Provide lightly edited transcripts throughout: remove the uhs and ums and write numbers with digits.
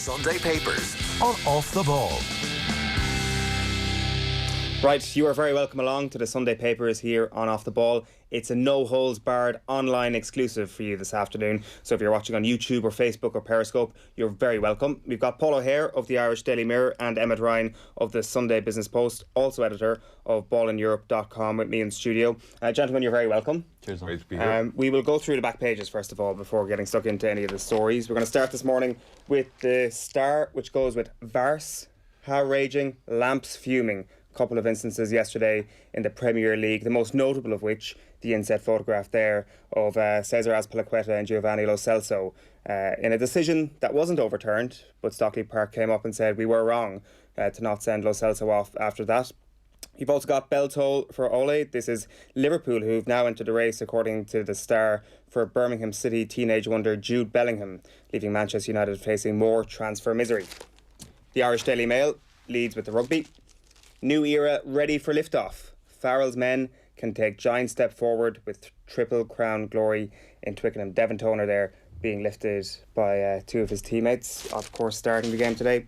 Sunday Papers on Off the Ball. Right, you are very welcome along to the Sunday Papers here on Off the Ball. It's a no-holds-barred online exclusive for you this afternoon. So if you're watching on YouTube or Facebook or Periscope, you're very welcome. We've got Paul O'Hare of the Irish Daily Mirror and Emmet Ryan of the Sunday Business Post, also editor of ballineurope.com, with me in studio. Gentlemen, you're very welcome. Cheers. Great to be here. We will go through the back pages first of all before getting stuck into any of the stories. We're going to start this morning with the Star, which goes with Vars, Har raging, lamps fuming. Couple of instances yesterday in the Premier League, the most notable of which the inset photograph there of Cesar Azpilicueta and Giovanni Lo Celso in a decision that wasn't overturned, but Stockley Park came up and said we were wrong to not send Lo Celso off after that. You've also got bell toll for Ole. This is Liverpool, who've now entered the race, according to the Star, for Birmingham City teenage wonder Jude Bellingham, leaving Manchester United facing more transfer misery. The Irish Daily Mail leads with the rugby. New era ready for liftoff. Farrell's men can take giant step forward with Triple Crown glory in Twickenham. Devon Toner there being lifted by two of his teammates, of course starting the game today.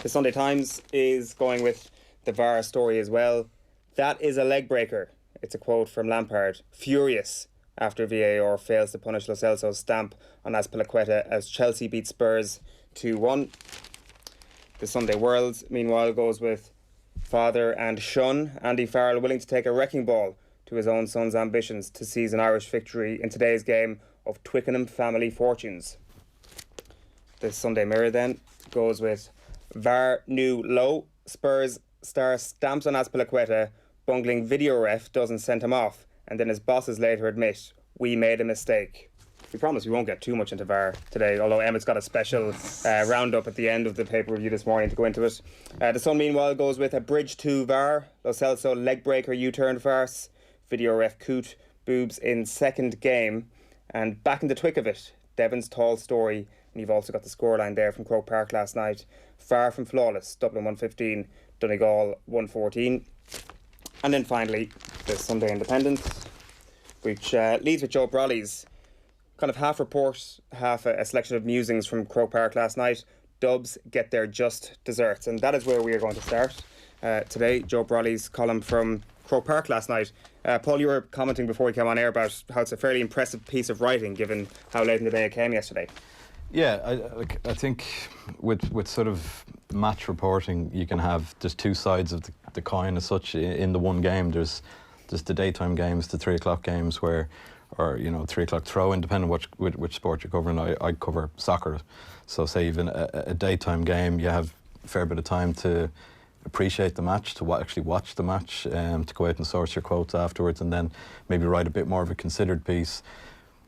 The Sunday Times is going with the VAR story as well. That is a leg breaker. It's a quote from Lampard. Furious after VAR fails to punish Lo Celso's stamp on Azpilicueta as Chelsea beat Spurs 2-1. The Sunday World, meanwhile, goes with father and son. Andy Farrell willing to take a wrecking ball to his own son's ambitions to seize an Irish victory in today's game of Twickenham family fortunes. The Sunday Mirror then goes with VAR new low. Spurs star stamps on Azpilicueta, bungling video ref doesn't send him off, and then his bosses later admit we made a mistake. We promise we won't get too much into VAR today, although Emmett's got a special roundup at the end of the paper review this morning to go into it. The Sun, meanwhile, goes with a bridge to VAR. Lo Celso leg breaker U-turn farce. Video ref Coote boobs in second game. And back in the twick of it, Devon's tall story. And you've also got the scoreline there from Croke Park last night. Far from flawless. Dublin 115, Donegal 114. And then finally, the Sunday Independent, which leads with Joe Brolly's kind of half report, half a selection of musings from Croke Park last night. Dubs get their just desserts, and that is where we are going to start today. Joe Brolly's column from Croke Park last night. Paul, you were commenting before we came on air about how it's a fairly impressive piece of writing given how late in the day it came yesterday. Yeah, I think with sort of match reporting, you can have just two sides of the coin as such in the one game. There's the daytime games, the 3 o'clock games or 3 o'clock throw-in, depending on which sport you're covering. I cover soccer, so say even a daytime game, you have a fair bit of time to appreciate the match, to actually watch the match, to go out and source your quotes afterwards, and then maybe write a bit more of a considered piece.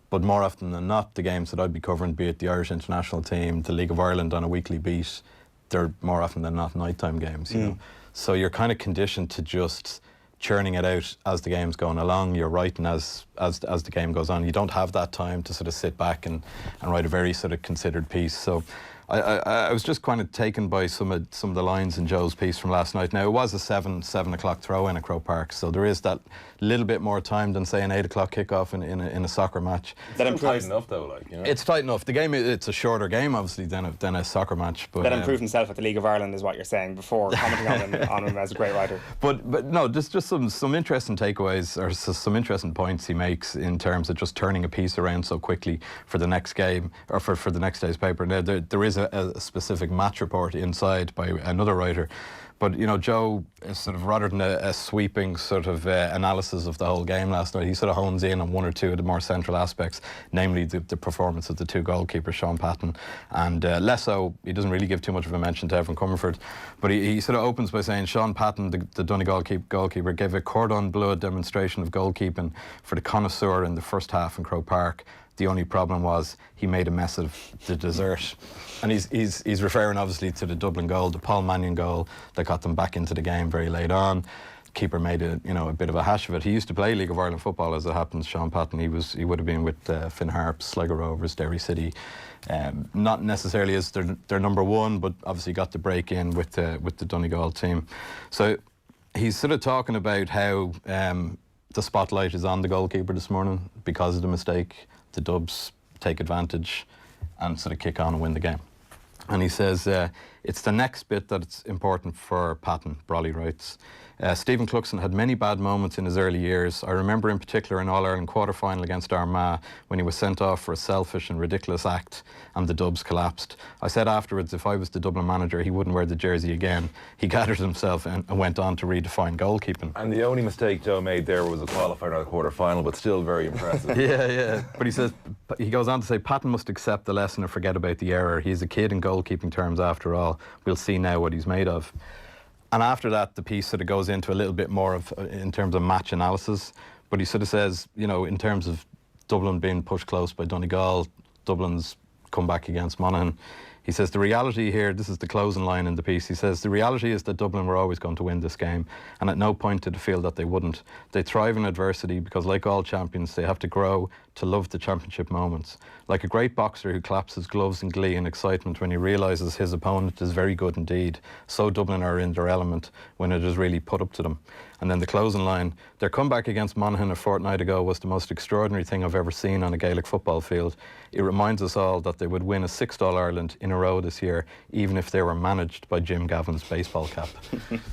But more often than not, the games that I'd be covering, be it the Irish international team, the League of Ireland on a weekly beat, they're more often than not nighttime games. You know, so you're kind of conditioned to just churning it out as the game's going along. You're writing as the game goes on. You don't have that time to sort of sit back and write a very sort of considered piece. So I was just kind of taken by some of the lines in Joe's piece from last night. Now, it was a 7 o'clock throw in at Croke Park, so there is that little bit more time than, say, an 8 o'clock kickoff in a soccer match. That tight enough, though, like, you know? It's tight enough. The game, it's a shorter game, obviously, than a soccer match. But that improved himself at the League of Ireland is what you're saying before commenting on him as a great writer. But no, just some interesting takeaways, or some interesting points he makes in terms of just turning a piece around so quickly for the next game, or for the next day's paper. Now, there is a specific match report inside by another writer, but Joe is sort of, rather than a sweeping sort of analysis of the whole game last night, he sort of hones in on one or two of the more central aspects, namely the performance of the two goalkeepers, Sean Patton and less so. He doesn't really give too much of a mention to Evan Comerford, but he sort of opens by saying Sean Patton, the Donegal goalkeeper, gave a cordon bleu demonstration of goalkeeping for the connoisseur in the first half in Croke Park. The only problem was he made a mess of the dessert. And he's referring obviously to the Dublin goal, the Paul Mannion goal that got them back into the game very late on. Keeper made a bit of a hash of it. He used to play League of Ireland football, as it happens. Sean Patton, he would have been with Finn Harps, Sligo Rovers, Derry City. Not necessarily as their number one, but obviously got the break in with the Donegal team. So he's sort of talking about how the spotlight is on the goalkeeper this morning because of the mistake. The Dubs take advantage and sort of kick on and win the game. And he says, it's the next bit that's important for Patton, Brolly writes. Stephen Cluxton had many bad moments in his early years. I remember in particular an All-Ireland quarter-final against Armagh when he was sent off for a selfish and ridiculous act and the Dubs collapsed. I said afterwards if I was the Dublin manager he wouldn't wear the jersey again. He gathered himself and went on to redefine goalkeeping. And the only mistake Joe made there was a qualifier or a quarter-final, but still very impressive. Yeah. But he says, he goes on to say, Patton must accept the lesson and forget about the error. He's a kid in goalkeeping terms after all. We'll see now what he's made of. And after that, the piece sort of goes into a little bit more of, in terms of match analysis. But he sort of says, you know, in terms of Dublin being pushed close by Donegal, Dublin's comeback against Monaghan, he says the reality here, this is the closing line in the piece, he says the reality is that Dublin were always going to win this game, and at no point did it feel that they wouldn't. They thrive in adversity because, like all champions, they have to grow to love the championship moments. Like a great boxer who claps his gloves in glee and excitement when he realises his opponent is very good indeed, so Dublin are in their element when it is really put up to them. And then the closing line, their comeback against Monaghan a fortnight ago was the most extraordinary thing I've ever seen on a Gaelic football field. It reminds us all that they would win a 6th All-Ireland in a row this year, even if they were managed by Jim Gavin's baseball cap.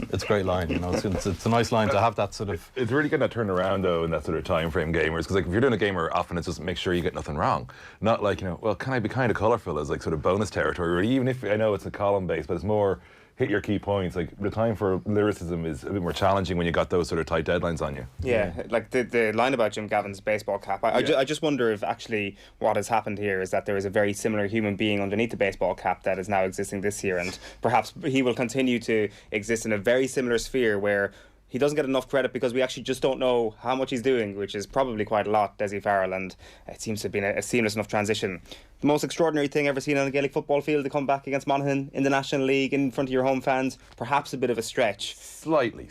It's a great line, you know. It's a nice line to have that sort of... It's really getting that turn around, though, in that sort of time frame gamers, because like, if you're doing a gamer, often it's just make sure you get nothing wrong. Not like, you know, well, can I be kind of colourful as like sort of bonus territory, or even if I know it's a column-based, but it's more... hit your key points. Like the time for lyricism is a bit more challenging when you got those sort of tight deadlines on you. Yeah, like the line about Jim Gavin's baseball cap, I just wonder if actually what has happened here is that there is a very similar human being underneath the baseball cap that is now existing this year, and perhaps he will continue to exist in a very similar sphere where he doesn't get enough credit because we actually just don't know how much he's doing, which is probably quite a lot, Dessie Farrell, and it seems to have been a seamless enough transition. The most extraordinary thing ever seen on a Gaelic football field, to come back against Monaghan in the National League in front of your home fans, perhaps a bit of a stretch. Slightly,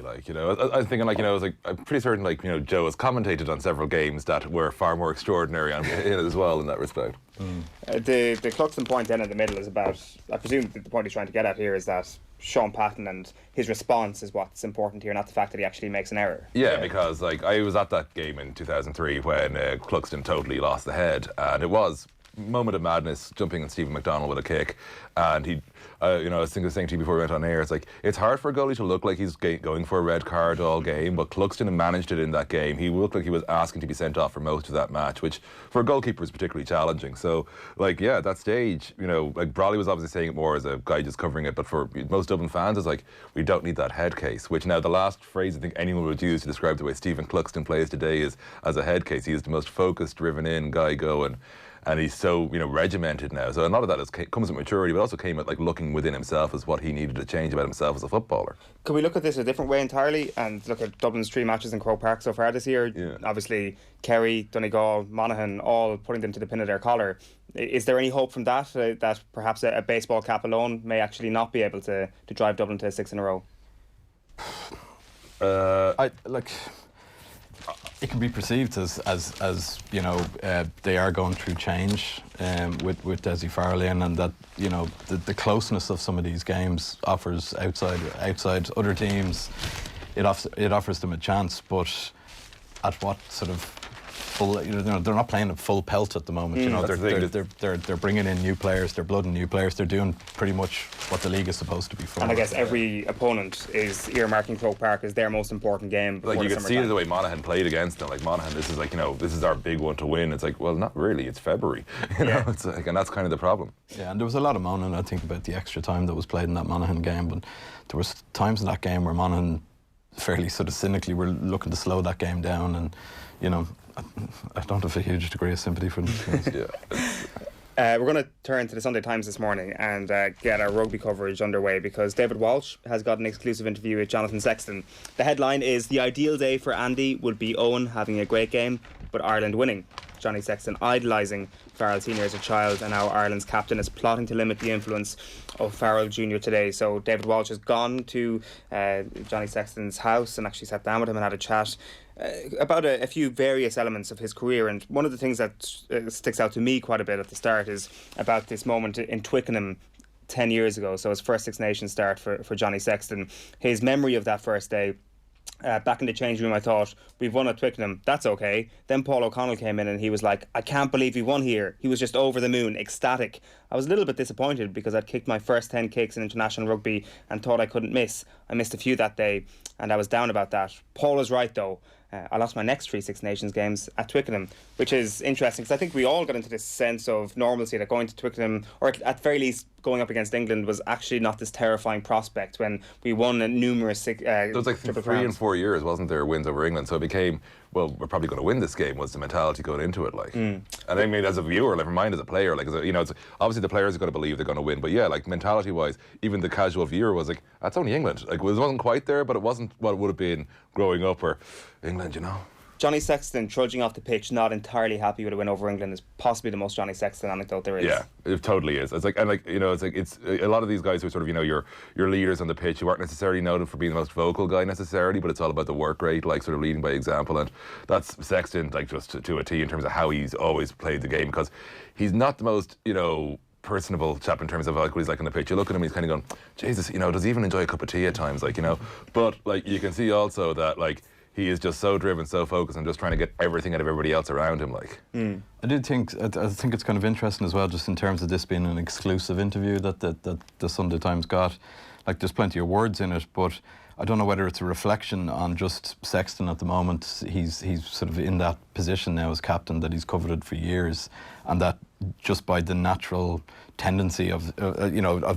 like, you know, I was thinking, like, you know, I was like, I'm pretty certain, like, you know, Joe has commentated on several games that were far more extraordinary on it as well in that respect. The Cluxton point then in the middle is about, I presume the point he's trying to get at here is that Sean Patton and his response is what's important here, not the fact that he actually makes an error. Yeah, because like I was at that game in 2003 when Cluxton totally lost the head, and it was moment of madness, jumping on Stephen McDonnell with a kick, and he, you know, I was saying to you before we went on air, it's like it's hard for a goalie to look like he's going for a red card all game, but Cluxton managed it in that game. He looked like he was asking to be sent off for most of that match, which for a goalkeeper is particularly challenging. So, like, yeah, at that stage, you know, like Brolly was obviously saying it more as a guy just covering it, but for most Dublin fans, it's like we don't need that head case. Which now the last phrase I think anyone would use to describe the way Stephen Cluxton plays today is as a head case. He is the most focused, driven-in guy going. And he's so, you know, regimented now. So a lot of that comes with maturity, but also came at like looking within himself as what he needed to change about himself as a footballer. Could we look at this a different way entirely and look at Dublin's 3 matches in Croke Park so far this year? Yeah. Obviously, Kerry, Donegal, Monaghan, all putting them to the pin of their collar. Is there any hope from that, that perhaps a baseball cap alone may actually not be able to drive Dublin to 6 in a row? It can be perceived as you know, they are going through change with Dessie Farrell in, and that, you know, the closeness of some of these games offers outside other teams, it offers them a chance, but at what sort of full, you know, they're not playing at full pelt at the moment. You know, they're bringing in new players, they're blooding new players, they're doing pretty much what the league is supposed to be for. And I guess every opponent is earmarking Croke Park as their most important game. Like you can see the way Monaghan played against them. Like Monaghan, this is like, you know, this is our big one to win. It's like, well, not really. It's February, you know. It's like, and that's kind of the problem. Yeah, and there was a lot of moaning, I think, about the extra time that was played in that Monaghan game. But there was times in that game where Monaghan fairly sort of cynically were looking to slow that game down, and, you know, I don't have a huge degree of sympathy for them. We're going to turn to the Sunday Times this morning and get our rugby coverage underway, because David Walsh has got an exclusive interview with Jonathan Sexton. The headline is, "The ideal day for Andy would be Eoin having a great game, but Ireland winning." Johnny Sexton idolising Farrell Senior as a child, and now Ireland's captain is plotting to limit the influence of Farrell Junior today. So David Walsh has gone to Johnny Sexton's house and actually sat down with him and had a chat about a few various elements of his career. And one of the things that sticks out to me quite a bit at the start is about this moment in Twickenham 10 years ago. So his first Six Nations start for Johnny Sexton. His memory of that first day back in the change room, I thought, we've won at Twickenham, that's okay. Then Paul O'Connell came in and he was like, I can't believe we won here. He was just over the moon, ecstatic. I was a little bit disappointed because I'd kicked my first 10 kicks in international rugby and thought I couldn't miss. I missed a few that day and I was down about that. Paul was right though. I lost my next 3 Six Nations games at Twickenham, which is interesting because I think we all got into this sense of normalcy that going to Twickenham, or at very least going up against England, was actually not this terrifying prospect when we won numerous There was like 3 and 4 years, wasn't there, wins over England? So it became, well, we're probably going to win this game, was the mentality going into it, like. And I mean, as a viewer, like, for mine as a player, like, it's obviously the players are going to believe they're going to win, but yeah, like, mentality-wise, even the casual viewer was like, that's only England. Like, it wasn't quite there, but it wasn't what it would have been growing up, or England, you know. Johnny Sexton trudging off the pitch, not entirely happy with a win over England, is possibly the most Johnny Sexton anecdote there is. Yeah, it totally is. It's like, and like, it's a lot of these guys who are sort of, your leaders on the pitch, who aren't necessarily noted for being the most vocal guy necessarily, but it's all about the work rate, like sort of leading by example, and that's Sexton, like, just to a T in terms of how he's always played the game, because he's not the most, personable chap in terms of like what he's like on the pitch. You look at him, he's kind of going, Jesus, does he even enjoy a cup of tea at times, like, but like you can see also that like he is just so driven, so focused, and just trying to get everything out of everybody else around him. Like, I think it's kind of interesting as well, just in terms of this being an exclusive interview that the Sunday Times got. Like, there's plenty of words in it, but I don't know whether it's a reflection on just Sexton at the moment. He's sort of in that position now as captain that he's coveted for years, and that just by the natural tendency of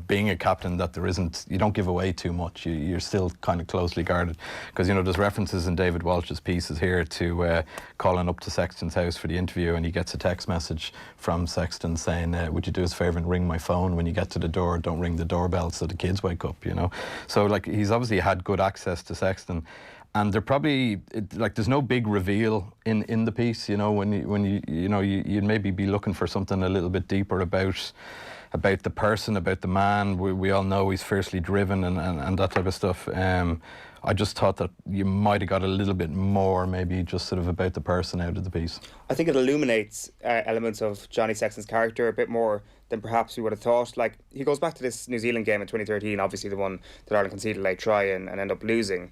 being a captain, that you don't give away too much. You're still kind of closely guarded, because there's references in David Walsh's pieces here to calling up to Sexton's house for the interview, and he gets a text message from Sexton saying, would you do us a favour and ring my phone when you get to the door, don't ring the doorbell so the kids wake up, So like, he's obviously had good access to Sexton. And they're probably, there's no big reveal in the piece, when you'd maybe be looking for something a little bit deeper about the person, about the man. We all know he's fiercely driven and that type of stuff. I just thought that you might have got a little bit more, maybe just sort of about the person out of the piece. I think it illuminates elements of Johnny Sexton's character a bit more than perhaps we would have thought. Like, he goes back to this New Zealand game in 2013, obviously the one that Ireland conceded a late try and end up losing.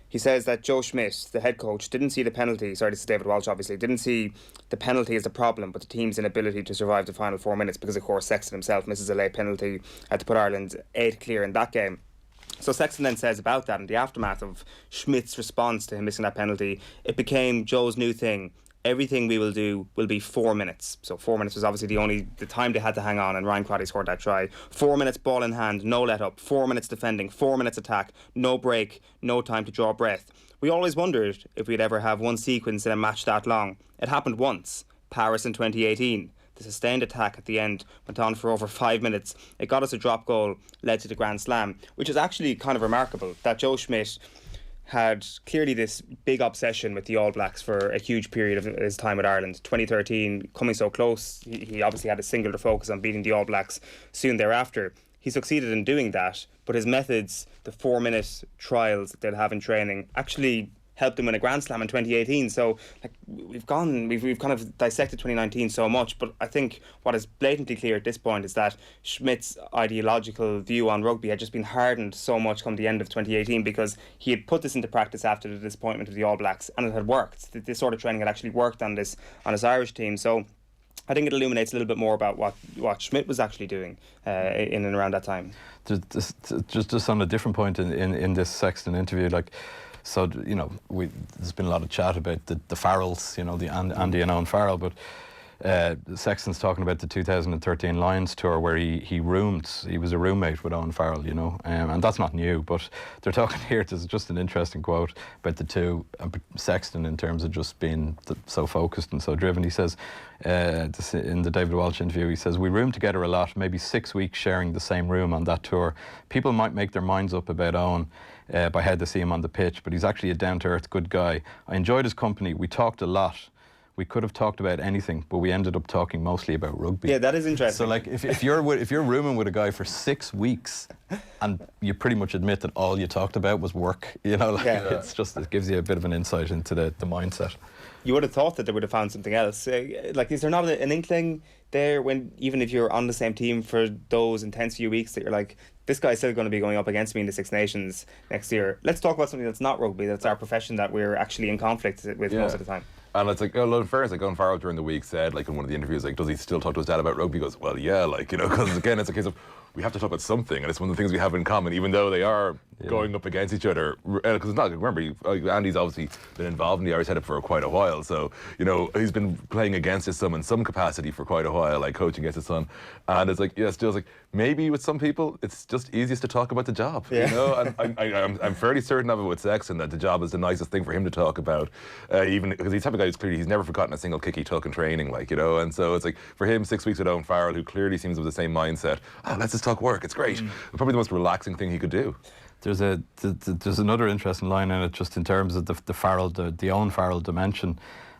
He says that Joe Schmidt, the head coach, didn't see the penalty. Sorry, this is David Walsh, obviously. Didn't see the penalty as the problem, but the team's inability to survive the final 4 minutes, because, of course, Sexton himself misses a late penalty to put Ireland 8 clear in that game. So Sexton then says about that, in the aftermath of Schmidt's response to him missing that penalty, it became Joe's new thing. Everything we will do will be 4 minutes. So 4 minutes was obviously the time they had to hang on, and Ryan Crotty scored that try. 4 minutes ball in hand, no let up. 4 minutes defending, 4 minutes attack, no break, no time to draw breath. We always wondered if we'd ever have one sequence in a match that long. It happened once, Paris in 2018. The sustained attack at the end went on for over 5 minutes. It got us a drop goal, led to the Grand Slam, which is actually kind of remarkable that Joe Schmidt had clearly this big obsession with the All Blacks for a huge period of his time with Ireland. 2013, coming so close, he obviously had a singular focus on beating the All Blacks soon thereafter. He succeeded in doing that, but his methods, the 4-minute trials that they'll have in training, actually helped him win a Grand Slam in 2018. So like, we've kind of dissected 2019 so much, but I think what is blatantly clear at this point is that Schmidt's ideological view on rugby had just been hardened so much come the end of 2018, because he had put this into practice after the disappointment of the All Blacks, and it had worked. This sort of training had actually worked on his Irish team. So I think it illuminates a little bit more about what Schmidt was actually doing in and around that time. Just on a different point in this Sexton interview, like, so, there's been a lot of chat about the Farrells, the Andy and Owen Farrell, but Sexton's talking about the 2013 Lions tour where he was a roommate with Owen Farrell, and that's not new, but they're talking here, there's just an interesting quote about the two, Sexton, in terms of just being so focused and so driven. He says, in the David Walsh interview, he says, we roomed together a lot, maybe 6 weeks sharing the same room on that tour. People might make their minds up about Owen by how they see him on the pitch, but he's actually a down-to-earth good guy. I enjoyed his company. We talked a lot. we could have talked about anything, but we ended up talking mostly about rugby. Yeah, that is interesting. So, like, if you're rooming with a guy for 6 weeks, and you pretty much admit that all you talked about was work, you know, like, it's just, it gives you a bit of an insight into the mindset. You would have thought that they would have found something else. Like, is there not an inkling there, when even if you're on the same team for those intense few weeks, that you're like, this guy's still going to be going up against me in the Six Nations next year? Let's talk about something that's not rugby, that's our profession, that we're actually in conflict with most of the time. And it's like, in fairness, like, Owen Farrell during the week said, like, in one of the interviews, like, does he still talk to his dad about rugby? He goes, well, yeah, like, you know, because again, it's a case of, we have to talk about something, and it's one of the things we have in common, even though they are going up against each other. Because it's not, remember, Andy's obviously been involved in the Irish setup for quite a while, so, you know, he's been playing against his son in some capacity for quite a while, like coaching against his son. And it's like, yeah, still, like, maybe with some people, it's just easiest to talk about the job, you know? And I'm fairly certain of it with Sexton, that the job is the nicest thing for him to talk about, even because he's the type of guy who's clearly, he's never forgotten a single kick he took in training, like, you know? And so it's like, for him, 6 weeks with Owen Farrell, who clearly seems with the same mindset, let's just talk work, it's great. Probably the most relaxing thing he could do. There's another interesting line in it, just in terms of the Owen Farrell dimension,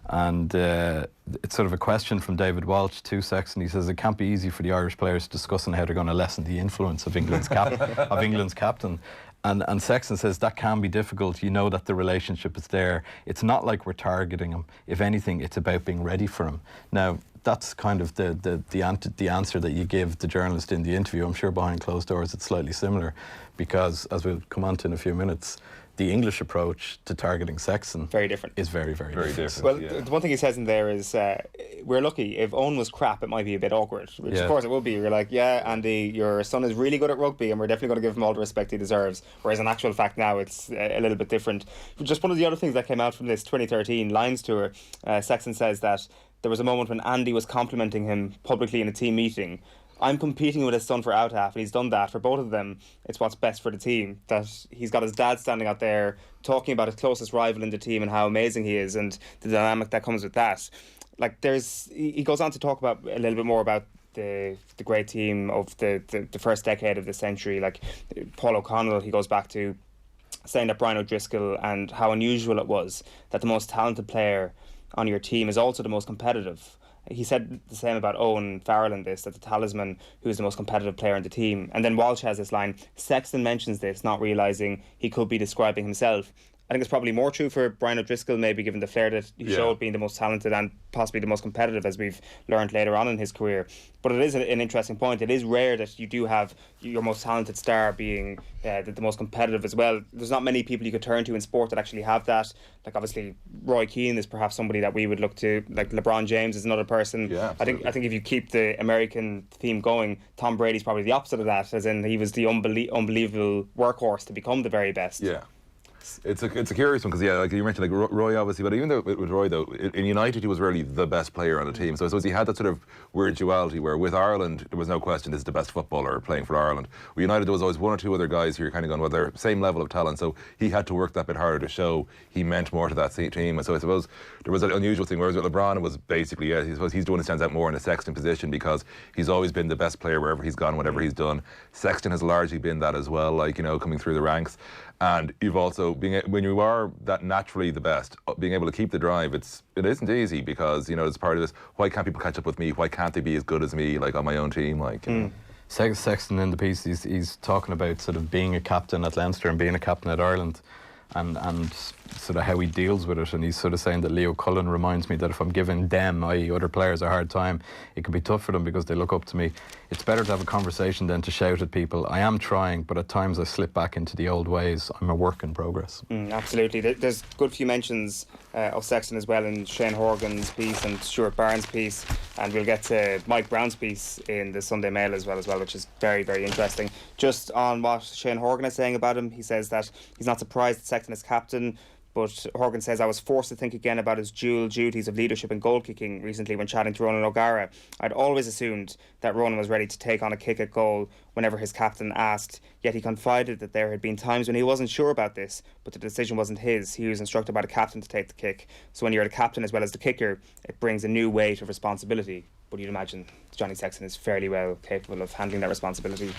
and it's sort of a question from David Walsh to Sexton. He says it can't be easy for the Irish players discussing how they're going to lessen the influence of England's captain. And Sexton says that can be difficult. You know that the relationship is there. It's not like we're targeting him. If anything, it's about being ready for him. Now, that's kind of the answer that you give the journalist in the interview. I'm sure behind closed doors it's slightly similar, because, as we'll come on to in a few minutes, the English approach to targeting Sexton very different. Is very, very different. Well, the one thing he says in there is, we're lucky. If Owen was crap, it might be a bit awkward, which of course it will be. You're like, yeah, Andy, your son is really good at rugby, and we're definitely going to give him all the respect he deserves. Whereas in actual fact now, it's a little bit different. Just one of the other things that came out from this 2013 Lions tour, Sexton says that there was a moment when Andy was complimenting him publicly in a team meeting. I'm competing with his son for out half, and he's done that for both of them. It's what's best for the team. That he's got his dad standing out there talking about his closest rival in the team and how amazing he is, and the dynamic that comes with that. Like, he goes on to talk about a little bit more about the great team of the first decade of the century. Like Paul O'Connell, he goes back to saying that Brian O'Driscoll, and how unusual it was that the most talented player on your team is also the most competitive. He said the same about Owen Farrell in this, that the talisman, who's the most competitive player in the team. And then Walsh has this line, Sexton mentions this, not realising he could be describing himself. I think it's probably more true for Brian O'Driscoll, maybe, given the flair that he showed, being the most talented and possibly the most competitive, as we've learned later on in his career. But it is an interesting point. It is rare that you do have your most talented star being the most competitive as well. There's not many people you could turn to in sport that actually have that. Like, obviously, Roy Keane is perhaps somebody that we would look to. Like, LeBron James is another person. Yeah, I think if you keep the American theme going, Tom Brady's probably the opposite of that, as in he was the unbelievable workhorse to become the very best. Yeah. It's a curious one, because like you mentioned, like Roy obviously, but even though with Roy though, in United he was really the best player on the team. So I suppose he had that sort of weird duality where with Ireland there was no question this is the best footballer playing for Ireland. With United there was always one or two other guys who you're kind of going, well, they're same level of talent. So he had to work that bit harder to show he meant more to that team. And so I suppose there was an unusual thing. Whereas with LeBron it was basically, I suppose he's the one who stands out more in the Sexton position, because he's always been the best player wherever he's gone, whatever he's done. Sexton has largely been that as well, like, you know, coming through the ranks. And you've also, when you are that naturally the best, being able to keep the drive, it isn't easy, because, you know, it's part of this, why can't people catch up with me? Why can't they be as good as me, like, on my own team? Like, you know. Sexton in the piece, he's talking about sort of being a captain at Leinster and being a captain at Ireland, and sort of how he deals with it. And he's sort of saying that Leo Cullen reminds me that if I'm giving them, i.e. other players, a hard time, it can be tough for them because they look up to me. It's better to have a conversation than to shout at people. I am trying, but at times I slip back into the old ways. I'm a work in progress. Absolutely. There's a good few mentions of Sexton as well in Shane Horgan's piece and Stuart Barnes' piece, and we'll get to Mike Brown's piece in the Sunday Mail as well, which is very, very interesting. Just on what Shane Horgan is saying about him, he says that he's not surprised that Sexton is captain, but Horgan says, I was forced to think again about his dual duties of leadership and goal kicking recently when chatting to Ronan O'Gara. I'd always assumed that Ronan was ready to take on a kick at goal whenever his captain asked, yet he confided that there had been times when he wasn't sure about this, but the decision wasn't his. He was instructed by the captain to take the kick. So when you're the captain as well as the kicker, it brings a new weight of responsibility. but you'd imagine Johnny Sexton is fairly well capable of handling that responsibility.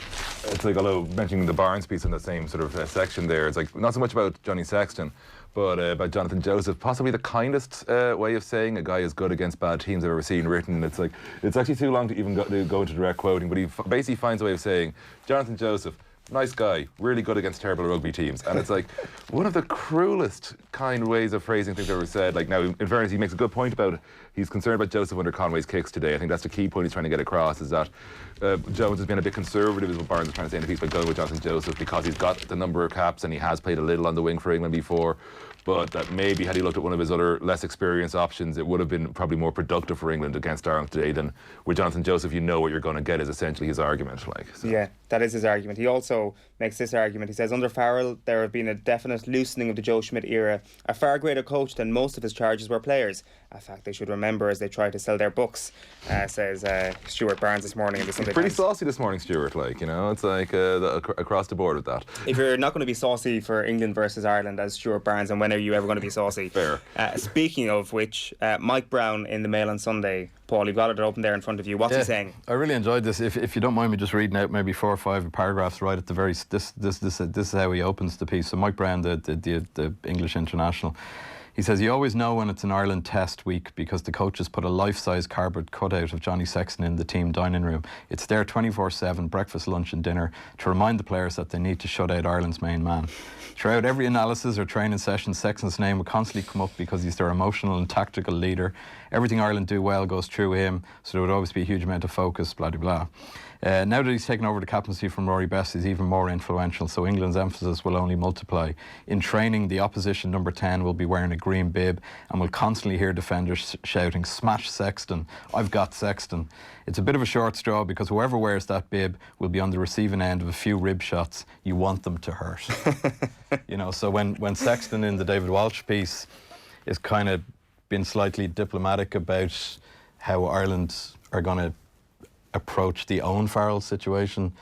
It's like, although mentioning the Barnes piece in the same sort of section there, it's like not so much about Johnny Sexton, but about Jonathan Joseph. Possibly the kindest way of saying a guy is good against bad teams I've ever seen written. It's like, it's actually too long to even go into direct quoting, but he basically finds a way of saying, Jonathan Joseph, nice guy, really good against terrible rugby teams. And it's like one of the cruelest kind of ways of phrasing things I've ever said. Like, now, in fairness, he makes a good point about it. He's concerned about Joseph under Conway's kicks today. I think that's the key point he's trying to get across, is that Jones has been a bit conservative, is what Barnes is trying to say in the piece, by going with Jonathan Joseph, because he's got the number of caps and he has played a little on the wing for England before. But that maybe had he looked at one of his other less experienced options, it would have been probably more productive for England against Ireland today than with Jonathan Joseph. You know what you're going to get, is essentially his argument. So. Yeah, that is his argument. He also makes this argument. He says, under Farrell, there have been a definite loosening of the Joe Schmidt era. A far greater coach than most of his charges were players. A fact they should remember as they try to sell their books, says Stuart Barnes this morning in the Sunday Pretty Times. saucy this morning, Stuart. It's like across the board with that. If you're not going to be saucy for England versus Ireland as Stuart Barnes, and when are you ever going to be saucy? Fair. Speaking of which, Mike Brown in the Mail on Sunday. Paul, you've got it open there in front of you. What's he saying? I really enjoyed this. If you don't mind me just reading out maybe 4 or 5 paragraphs right at the very. This is how he opens the piece. So Mike Brown, the English international. He says, you always know when it's an Ireland test week because the coaches put a life-size cardboard cutout of Johnny Sexton in the team dining room. It's there 24/7, breakfast, lunch and dinner, to remind the players that they need to shut out Ireland's main man. Throughout every analysis or training session, Sexton's name will constantly come up because he's their emotional and tactical leader. Everything Ireland do well goes through him, so there would always be a huge amount of focus, blah, blah, blah. Now that he's taken over the captaincy from Rory Best, he's even more influential, so England's emphasis will only multiply. In training, the opposition number 10 will be wearing a green bib and will constantly hear defenders shouting, smash Sexton, I've got Sexton. It's a bit of a short straw because whoever wears that bib will be on the receiving end of a few rib shots you want them to hurt. So when Sexton in the David Walsh piece is kind of been slightly diplomatic about how Ireland are going to approach the Owen Farrell situation,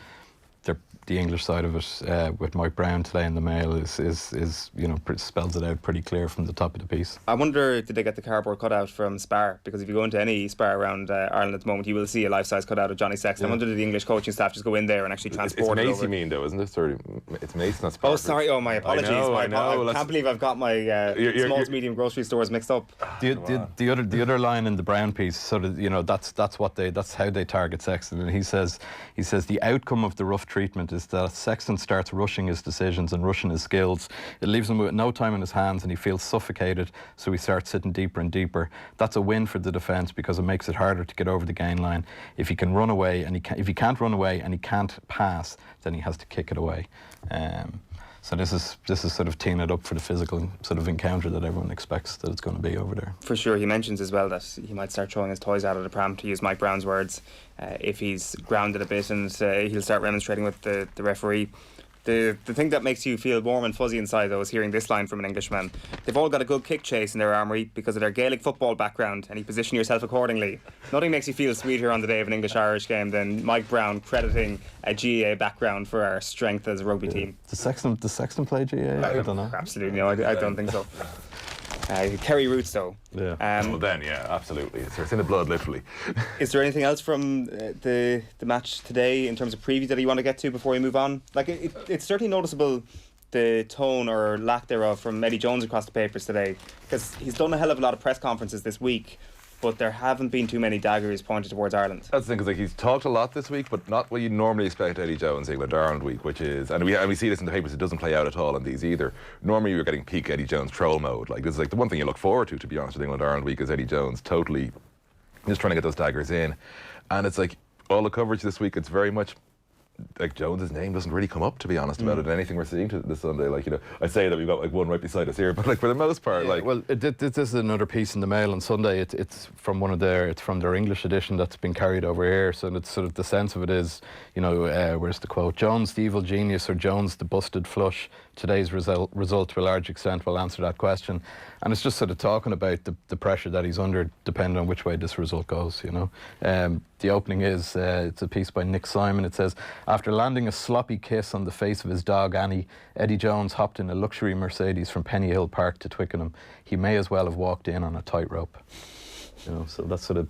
the English side of it with Mike Brown today in the Mail is spells it out pretty clear from the top of the piece. I wonder, did they get the cardboard cutout from Spar? Because if you go into any Spar around Ireland at the moment, you will see a life-size cutout of Johnny Sexton. I wonder, did the English coaching staff just go in there and actually transport it over? It's Mace, you mean, though, isn't it? Sorry, it's Mace, not Spar. Oh, sorry. Oh, my apologies. I can't believe I've got my small to medium grocery stores mixed up. The other line in the Brown piece, sort of, that's how they target Sexton, and he says the outcome of the rough treatment is that Sexton starts rushing his decisions and rushing his skills. It leaves him with no time in his hands and he feels suffocated, so he starts sitting deeper and deeper. That's a win for the defence because it makes it harder to get over the gain line. If he can run away and if he can't run away and he can't pass, then he has to kick it away. So this is sort of teeing it up for the physical sort of encounter that everyone expects that it's going to be over there. For sure. He mentions as well that he might start throwing his toys out of the pram, to use Mike Brown's words, if he's grounded a bit, and he'll start remonstrating with the referee. The thing that makes you feel warm and fuzzy inside, though, is hearing this line from an Englishman. They've all got a good kick chase in their armoury because of their Gaelic football background, and you position yourself accordingly. Nothing makes you feel sweeter on the day of an English-Irish game than Mike Brown crediting a GAA background for our strength as a rugby team. Does Sexton play GAA? I don't know. Absolutely no, I don't think so. Kerry roots, though. Yeah. Well, then, yeah, absolutely. It's in the blood, literally. Is there anything else from the match today in terms of preview that you want to get to before we move on? Like, it's certainly noticeable the tone or lack thereof from Eddie Jones across the papers today, because he's done a hell of a lot of press conferences this week, but there haven't been too many daggers pointed towards Ireland. That's the thing, because he's talked a lot this week, but not what you normally expect Eddie Jones England-Ireland week, which is, and we see this in the papers, it doesn't play out at all in these either. Normally you're getting peak Eddie Jones troll mode. Like, this is like the one thing you look forward to be honest, with England-Ireland week, is Eddie Jones totally just trying to get those daggers in. And it's like, all the coverage this week, it's very much like Jones's name doesn't really come up, to be honest, about it. Anything we're seeing this Sunday, like, I say that we've got like one right beside us here, but like for the most part, like. Well, this is another piece in the Mail on Sunday. It's from from their English edition that's been carried over here. So it's sort of the sense of it is, where's the quote? Jones the evil genius or Jones the busted flush. Today's result to a large extent will answer that question. And it's just sort of talking about the pressure that he's under, depending on which way this result goes, The opening is, it's a piece by Nick Simon. It says, after landing a sloppy kiss on the face of his dog Annie, Eddie Jones hopped in a luxury Mercedes from Pennyhill Park to Twickenham. He may as well have walked in on a tightrope. So that's sort of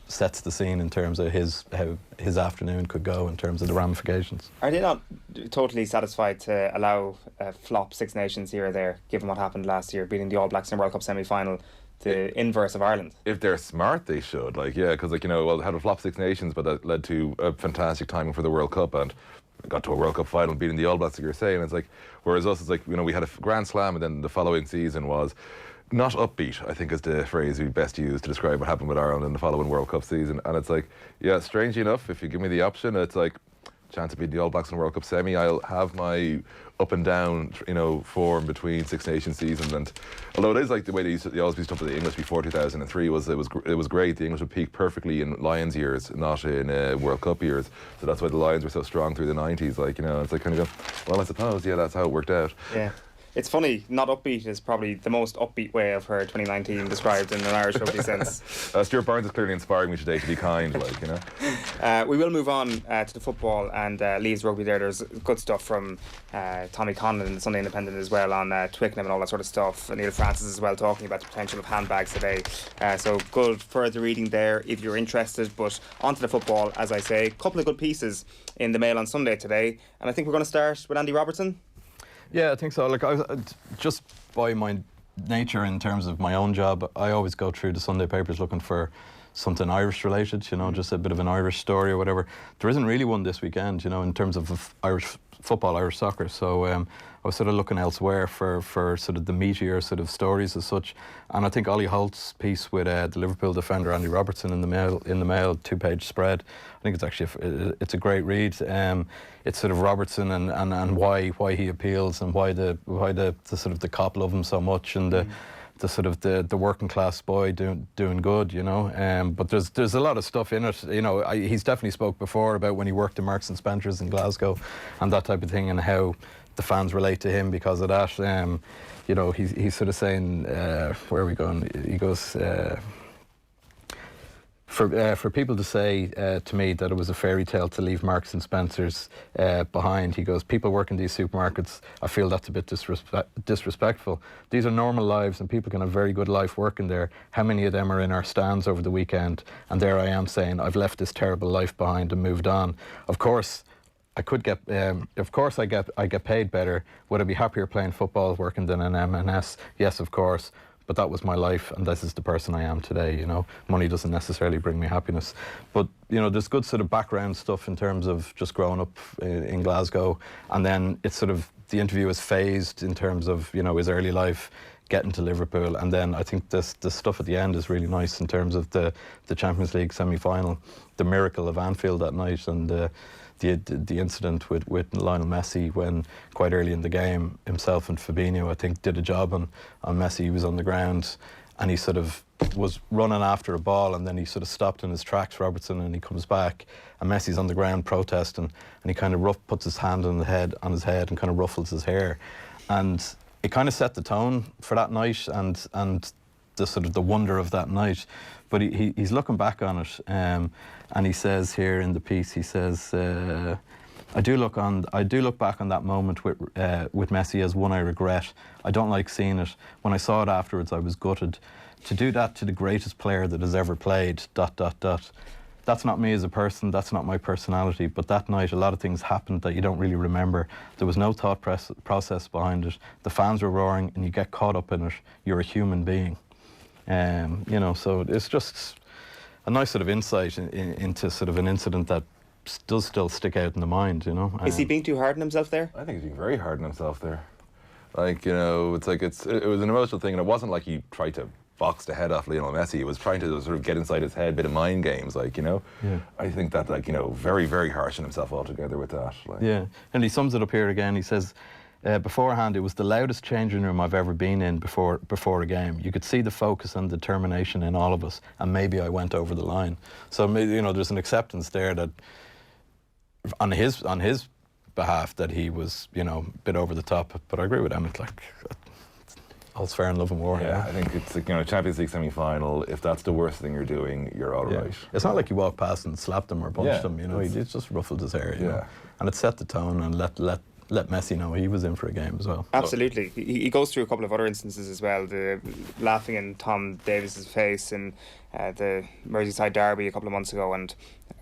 sets the scene in terms of how his afternoon could go in terms of the ramifications. Are they not totally satisfied to allow a flop Six Nations here or there, given what happened last year, beating the All Blacks in the World Cup semi-final, the inverse of Ireland? If they're smart, they should. Because had a flop Six Nations, but that led to a fantastic timing for the World Cup, and got to a World Cup final, beating the All Blacks, like you're saying. It's like, whereas us, it's like, we had a Grand Slam, and then the following season was not upbeat, I think is the phrase we best use to describe what happened with Ireland in the following World Cup season. And it's like, yeah, strangely enough, if you give me the option, it's like, chance of beating the All Blacks in the World Cup semi, I'll have my up and down, form between Six Nations seasons. And although it is like the way they always used to the English before 2003 was it was great. The English would peak perfectly in Lions years, not in World Cup years. So that's why the Lions were so strong through the 90s. It's like kind of go, well, I suppose, yeah, that's how it worked out. Yeah. It's funny, not upbeat is probably the most upbeat way I've heard 2019 described in an Irish rugby sense. Stuart Barnes is clearly inspiring me today to be kind, We will move on to the football and Leeds rugby there. There's good stuff from Tommy Conlon in the Sunday Independent as well on Twickenham and all that sort of stuff. Neil Francis as well talking about the potential of handbags today. So good further reading there if you're interested. But on to the football, as I say. A couple of good pieces in the Mail on Sunday today. And I think we're going to start with Andy Robertson. Yeah, I think so. I just by my nature in terms of my own job, I always go through the Sunday papers looking for something Irish related, just a bit of an Irish story or whatever. There isn't really one this weekend, in terms of Irish football, Irish soccer. So I was sort of looking elsewhere for sort of the meatier sort of stories as such. And I think Ollie Holt's piece with the Liverpool defender Andy Robertson in the Mail, 2-page spread, I think it's actually it's a great read. It's sort of Robertson and why he appeals and why the sort of the cop love him so much, and the sort of the working class boy doing good, but there's a lot of stuff in it. He's definitely spoke before about when he worked in Marks and Spencer's in Glasgow and that type of thing, and how the fans relate to him because of that. He's sort of saying, where are we going? He goes, for people to say to me that it was a fairy tale to leave Marks and Spencer's behind, he goes, people work in these supermarkets, I feel that's a bit disrespectful. These are normal lives and people can have very good life working there. How many of them are in our stands over the weekend? And there I am saying, I've left this terrible life behind and moved on. Of course, I get paid better. Would I be happier playing football working than an M&S? Yes, of course. But that was my life, and this is the person I am today, Money doesn't necessarily bring me happiness. But, there's good sort of background stuff in terms of just growing up in Glasgow. And then it's sort of, the interview is phased in terms of, his early life, getting to Liverpool. And then I think the stuff at the end is really nice in terms of the Champions League semi-final, the miracle of Anfield that night, and the incident with Lionel Messi when quite early in the game himself and Fabinho I think did a job on Messi. He was on the ground and he sort of was running after a ball, and then he sort of stopped in his tracks, Robertson, and he comes back and Messi's on the ground protesting, and he kind of puts his hand on his head and kind of ruffles his hair, and it kind of set the tone for that night and the sort of the wonder of that night. But he's looking back on it, and he says here in the piece, he says, I do look back on that moment with Messi as one I regret. I don't like seeing it. When I saw it afterwards, I was gutted. To do that to the greatest player that has ever played, ... That's not me as a person, that's not my personality, but that night a lot of things happened that you don't really remember. There was no thought process behind it. The fans were roaring and you get caught up in it. You're a human being. So it's just a nice sort of insight into sort of an incident that does still stick out in the mind, Is he being too hard on himself there? I think he's being very hard on himself there. It's like it was an emotional thing, and it wasn't like he tried to box the head off Lionel Messi. He was trying to sort of get inside his head, a bit of mind games, Yeah. I think that, very, very harsh on himself altogether with that. Yeah, and he sums it up here again. He says, beforehand, it was the loudest changing room I've ever been in before a game. You could see the focus and determination in all of us, and maybe I went over the line. So, there's an acceptance there that on his behalf that he was, a bit over the top. But I agree with Emmet, all's fair in love and war. Yeah, I think it's Champions League semi-final. If that's the worst thing you're doing, you're all right. It's not like you walked past and slapped him or punched him. He just ruffled his hair. You know? And it set the tone and let let Messi know he was in for a game as well. Absolutely. He goes through a couple of other instances as well. The laughing in Tom Davis's face in the Merseyside derby a couple of months ago, and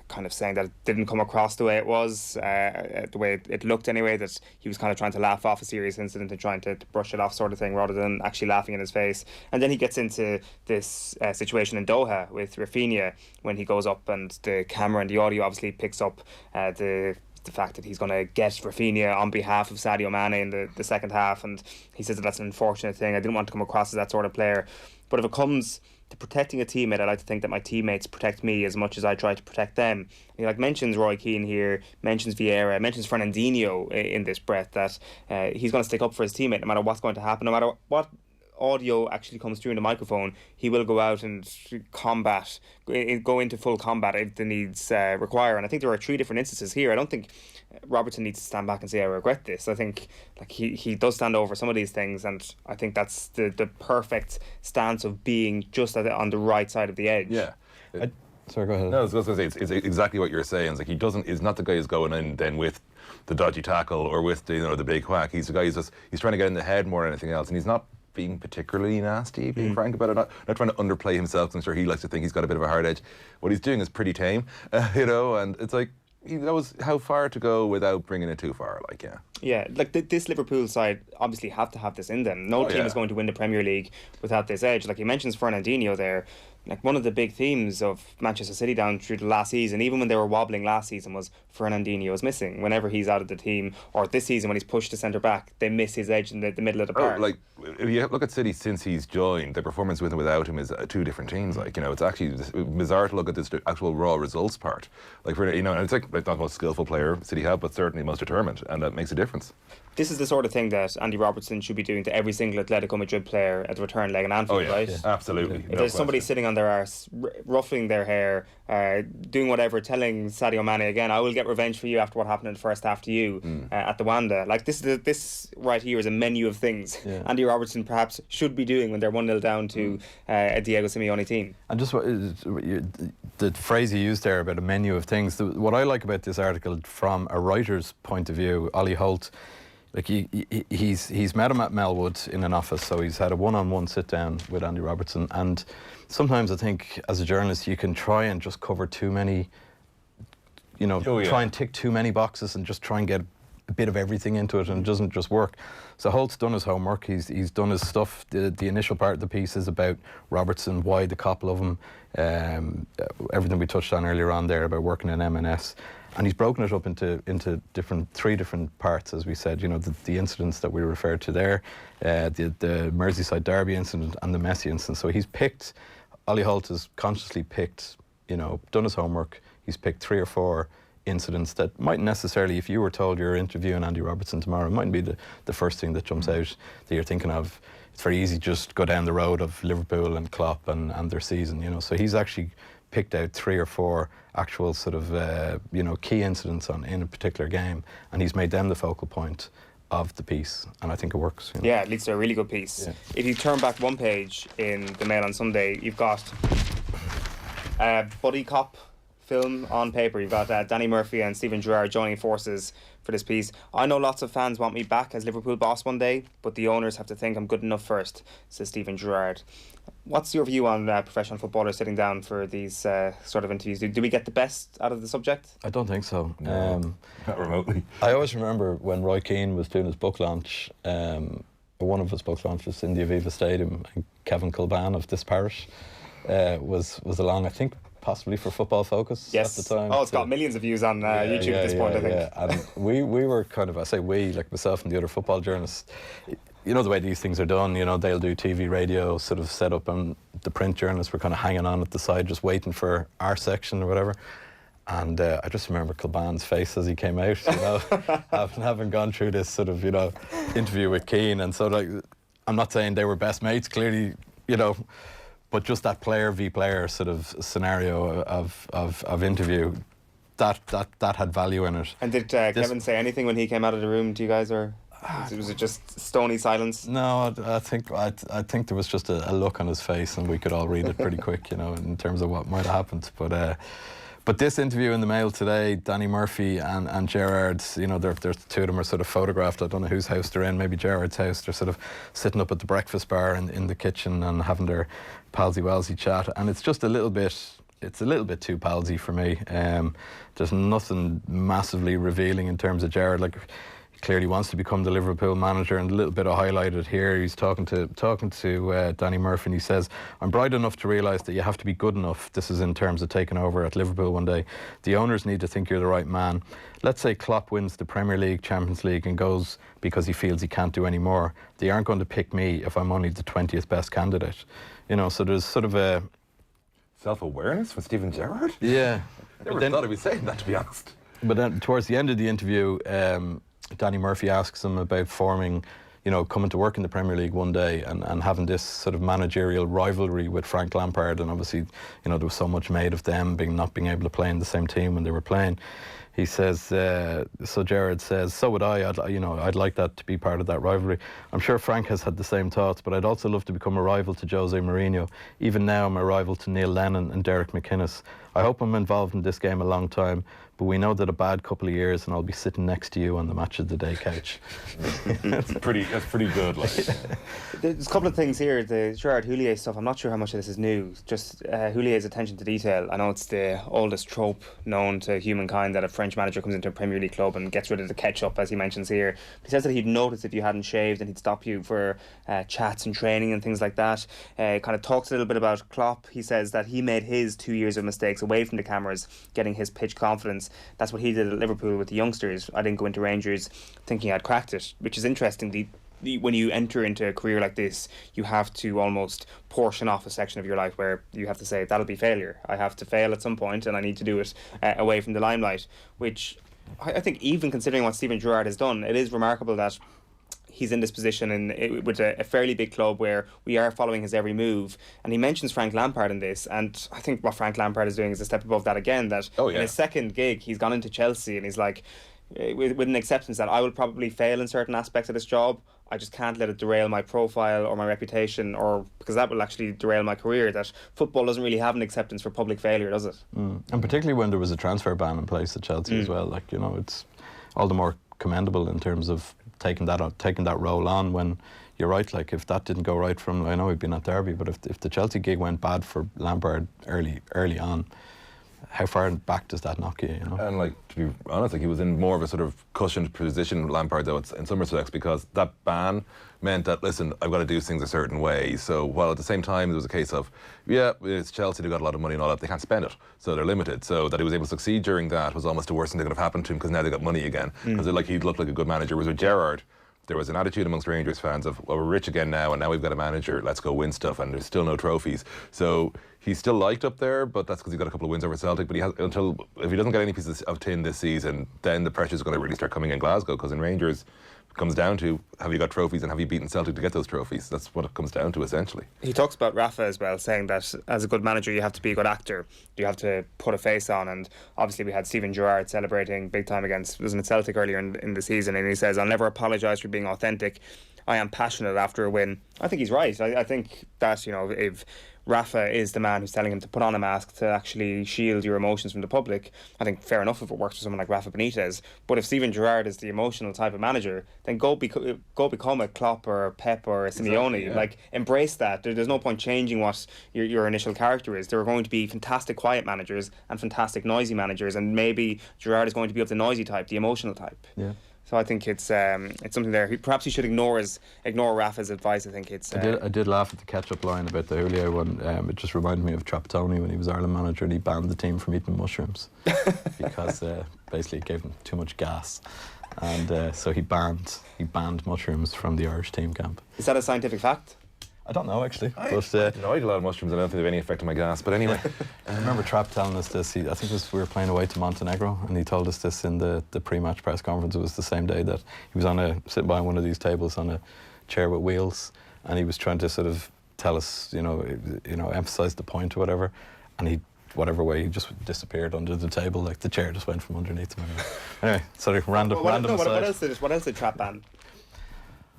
kind of saying that it didn't come across the way it was, the way it looked anyway, that he was kind of trying to laugh off a serious incident and trying to brush it off sort of thing, rather than actually laughing in his face. And then he gets into this situation in Doha with Rafinha when he goes up, and the camera and the audio obviously picks up the fact that he's going to get Rafinha on behalf of Sadio Mane in the second half, and he says that that's an unfortunate thing. I didn't want to come across as that sort of player. But if it comes to protecting a teammate, I like to think that my teammates protect me as much as I try to protect them. He mentions Roy Keane here, mentions Vieira, mentions Fernandinho in this breath, that he's going to stick up for his teammate no matter what's going to happen, no matter what audio actually comes through in the microphone. He will go out and go into full combat if the needs require. And I think there are 3 different instances here. I don't think Robertson needs to stand back and say I regret this. I think he does stand over some of these things, and I think that's the perfect stance of being just on the right side of the edge. Yeah. Sorry, go ahead. No, I was going to say it's exactly what you're saying. It's like he's not the guy who's going in then with the dodgy tackle or with the big whack. He's the guy he's trying to get in the head more than anything else, and he's not being particularly nasty, being frank about it, not trying to underplay himself. I'm sure he likes to think he's got a bit of a hard edge. What he's doing is pretty tame, and it's like he knows how far to go without bringing it too far. Yeah, this Liverpool side obviously have to have this in them. No team is going to win the Premier League without this edge. He mentions Fernandinho there. One of the big themes of Manchester City down through the last season, even when they were wobbling last season, was Fernandinho is missing. Whenever he's out of the team, or this season when he's pushed to centre back, they miss his edge in the middle of the park. If you look at City since he's joined, the performance with and without him is 2 different teams. It's actually bizarre to look at this actual raw results part. And it's not the most skillful player City have, but certainly most determined, and that makes a difference. This is the sort of thing that Andy Robertson should be doing to every single Atletico Madrid player at the return leg in Anfield, right? Yeah, absolutely. If there's somebody sitting on their arse, ruffling their hair, doing whatever, telling Sadio Mane again, I will get revenge for you after what happened in the first half to you at the Wanda. This right here is a menu of things Andy Robertson perhaps should be doing when they're 1-0 down to a Diego Simeone team. And just the phrase you used there about a menu of things, what I like about this article from a writer's point of view, Ollie Holt, he's met him at Melwood in an office, so he's had a one-on-one sit down with Andy Robertson, and sometimes I think as a journalist you can try and just cover too many, try and tick too many boxes and just try and get a bit of everything into it, and it doesn't just work. So Holt's done his homework, he's done his stuff. The initial part of the piece is about Robertson, why the couple of them, everything we touched on earlier on there about working in M&S. And he's broken it up into 3 different parts, as we said. The incidents that we referred to there, the Merseyside derby incident and the Messi incident. So Ollie Holt has consciously picked, done his homework. He's picked 3 or 4 incidents that mightn't necessarily, if you were told you're interviewing Andy Robertson tomorrow, it mightn't be the first thing that jumps out that you're thinking of. It's very easy to just go down the road of Liverpool and Klopp and their season, So he's actually picked out 3 or 4 actual sort of key incidents in a particular game, and he's made them the focal point of the piece, and I think it works. Yeah, it leads to a really good piece. Yeah. If you turn back one page in the Mail on Sunday, you've got a buddy cop film on paper. You've got Danny Murphy and Stephen Gerrard joining forces for this piece. I know lots of fans want me back as Liverpool boss one day, but the owners have to think I'm good enough first, says Stephen Gerrard. What's your view on professional footballers sitting down for these sort of interviews? Do we get the best out of the subject? I don't think so. No, not remotely. I always remember when Roy Keane was doing his book launch, one of his book launches in the Aviva Stadium, and Kevin Kilban of This Parish was along, I think, possibly for Football Focus at the time. Oh, it's got millions of views on YouTube at this point, I think. Yeah, and we were kind of, I say we, like myself and the other football journalists, the way these things are done, they'll do TV, radio sort of set up, and the print journalists were kind of hanging on at the side just waiting for our section or whatever. And I just remember Kilban's face as he came out, having gone through this sort of, interview with Keane. And so, I'm not saying they were best mates, clearly, but just that player v player sort of scenario of interview, that had value in it. And did Kevin say anything when he came out of the room to you guys, or was it just stony silence? No, I think there was just a look on his face, and we could all read it pretty quick, in terms of what might have happened. But this interview in the Mail today, Danny Murphy and Gerrard, you know, they're two of them are sort of photographed. I don't know whose house they're in, maybe Gerrard's house. They're sort of sitting up at the breakfast bar in the kitchen and having their palsy-walsy chat. And it's just a little bit too palsy for me. There's nothing massively revealing in terms of Gerrard. Like, he clearly wants to become the Liverpool manager, and a little bit of highlighted here. He's talking to Danny Murphy, and he says, "I'm bright enough to realise that you have to be good enough." This is in terms of taking over at Liverpool one day. "The owners need to think you're the right man. Let's say Klopp wins the Premier League, Champions League, and goes because he feels he can't do any more. They aren't going to pick me if I'm only the 20th best candidate." You know, so there's sort of a self-awareness from Steven Gerrard? Yeah. Never thought I'd be saying that, to be honest. But then towards the end of the interview, Danny Murphy asks him about forming, you know, coming to work in the Premier League one day and having this sort of managerial rivalry with Frank Lampard. And obviously, you know, there was so much made of them not being able to play in the same team when they were playing. He says, so Gerrard says, "So would I. I'd like that to be part of that rivalry. I'm sure Frank has had the same thoughts, but I'd also love to become a rival to Jose Mourinho. Even now, I'm a rival to Neil Lennon and Derek McInnes. I hope I'm involved in this game a long time, but we know that a bad couple of years and I'll be sitting next to you on the Match of the Day couch." That's pretty good. Like. There's a couple of things here. The Gerard Houllier stuff, I'm not sure how much of this is new. Just Houlier's attention to detail. I know it's the oldest trope known to humankind that a French manager comes into a Premier League club and gets rid of the ketchup, as he mentions here. He says that he'd notice if you hadn't shaved and he'd stop you for chats and training and things like that. Kind of talks a little bit about Klopp. He says that he made his 2 years of mistakes away from the cameras, getting his pitch confidence. That's what he did at Liverpool with the youngsters. I didn't go into Rangers thinking I'd cracked it, which is interesting. When you enter into a career like this, you have to almost portion off a section of your life where you have to say, that'll be failure. I have to fail at some point and I need to do it away from the limelight, which I think, even considering what Steven Gerrard has done, it is remarkable that he's in this position with a fairly big club where we are following his every move. And he mentions Frank Lampard in this, and I think what Frank Lampard is doing is a step above that again, that in his second gig he's gone into Chelsea and he's like, with an acceptance that I will probably fail in certain aspects of this job. I just can't let it derail my profile or my reputation, or because that will actually derail my career. That football doesn't really have an acceptance for public failure, does it? And particularly when there was a transfer ban in place at Chelsea as well. Like, you know, it's all the more commendable in terms of taking that role on when you're right. Like, if that didn't go right from, I know we've been at Derby, but if the Chelsea gig went bad for Lampard early on, how far back does that knock you, you know? And, like, to be honest, like, he was in more of a sort of cushioned position, Lampard, though, in some respects, because that ban meant that, listen, I've got to do things a certain way. So while at the same time there was a case of, yeah, it's Chelsea, they've got a lot of money and all that, they can't spend it, so they're limited. So that he was able to succeed during that was almost the worst thing that could have happened to him, because now they got money again. Because like, he'd looked like a good manager. Whereas with Gerrard, there was an attitude amongst Rangers fans of, well, we're rich again now, and now we've got a manager, let's go win stuff, and there's still no trophies. So he's still liked up there, but that's because he got a couple of wins over Celtic. But he has if he doesn't get any pieces of tin this season, then the pressure is going to really start coming in Glasgow, because in Rangers, it comes down to, have you got trophies and have you beaten Celtic to get those trophies? That's what it comes down to, essentially. He talks about Rafa as well, saying that as a good manager you have to be a good actor, you have to put a face on. And obviously we had Steven Gerrard celebrating big time against, wasn't it, Celtic earlier in the season, and he says, "I'll never apologise for being authentic. I am passionate after a win." I think he's right. I think that, you know, if Rafa is the man who's telling him to put on a mask to actually shield your emotions from the public, I think fair enough if it works for someone like Rafa Benitez. But if Steven Gerrard is the emotional type of manager, then go become a Klopp or a Pep or a Simeone. Exactly, yeah. Like, embrace that. There's no point changing what your initial character is. There are going to be fantastic quiet managers and fantastic noisy managers, and maybe Gerrard is going to be of the noisy type, the emotional type. Yeah. So I think it's something there. Perhaps he should ignore Rafa's advice. I think it's. I did laugh at the catch-up line about the Houllier one. It just reminded me of Trapattoni when he was Ireland manager, and he banned the team from eating mushrooms because basically it gave them too much gas, and so he banned mushrooms from the Irish team camp. Is that a scientific fact? I don't know, actually. I eat a lot of mushrooms. I don't think they have any effect on my gas. But anyway. I remember Trapp telling us this. I think we were playing away to Montenegro, and he told us this in the pre-match press conference. It was the same day that he was sitting behind one of these tables on a chair with wheels, and he was trying to sort of tell us, emphasise the point or whatever, and he just disappeared under the table. Like, the chair just went from underneath him. Anyway, sorry, random aside. What else did Trapp ban?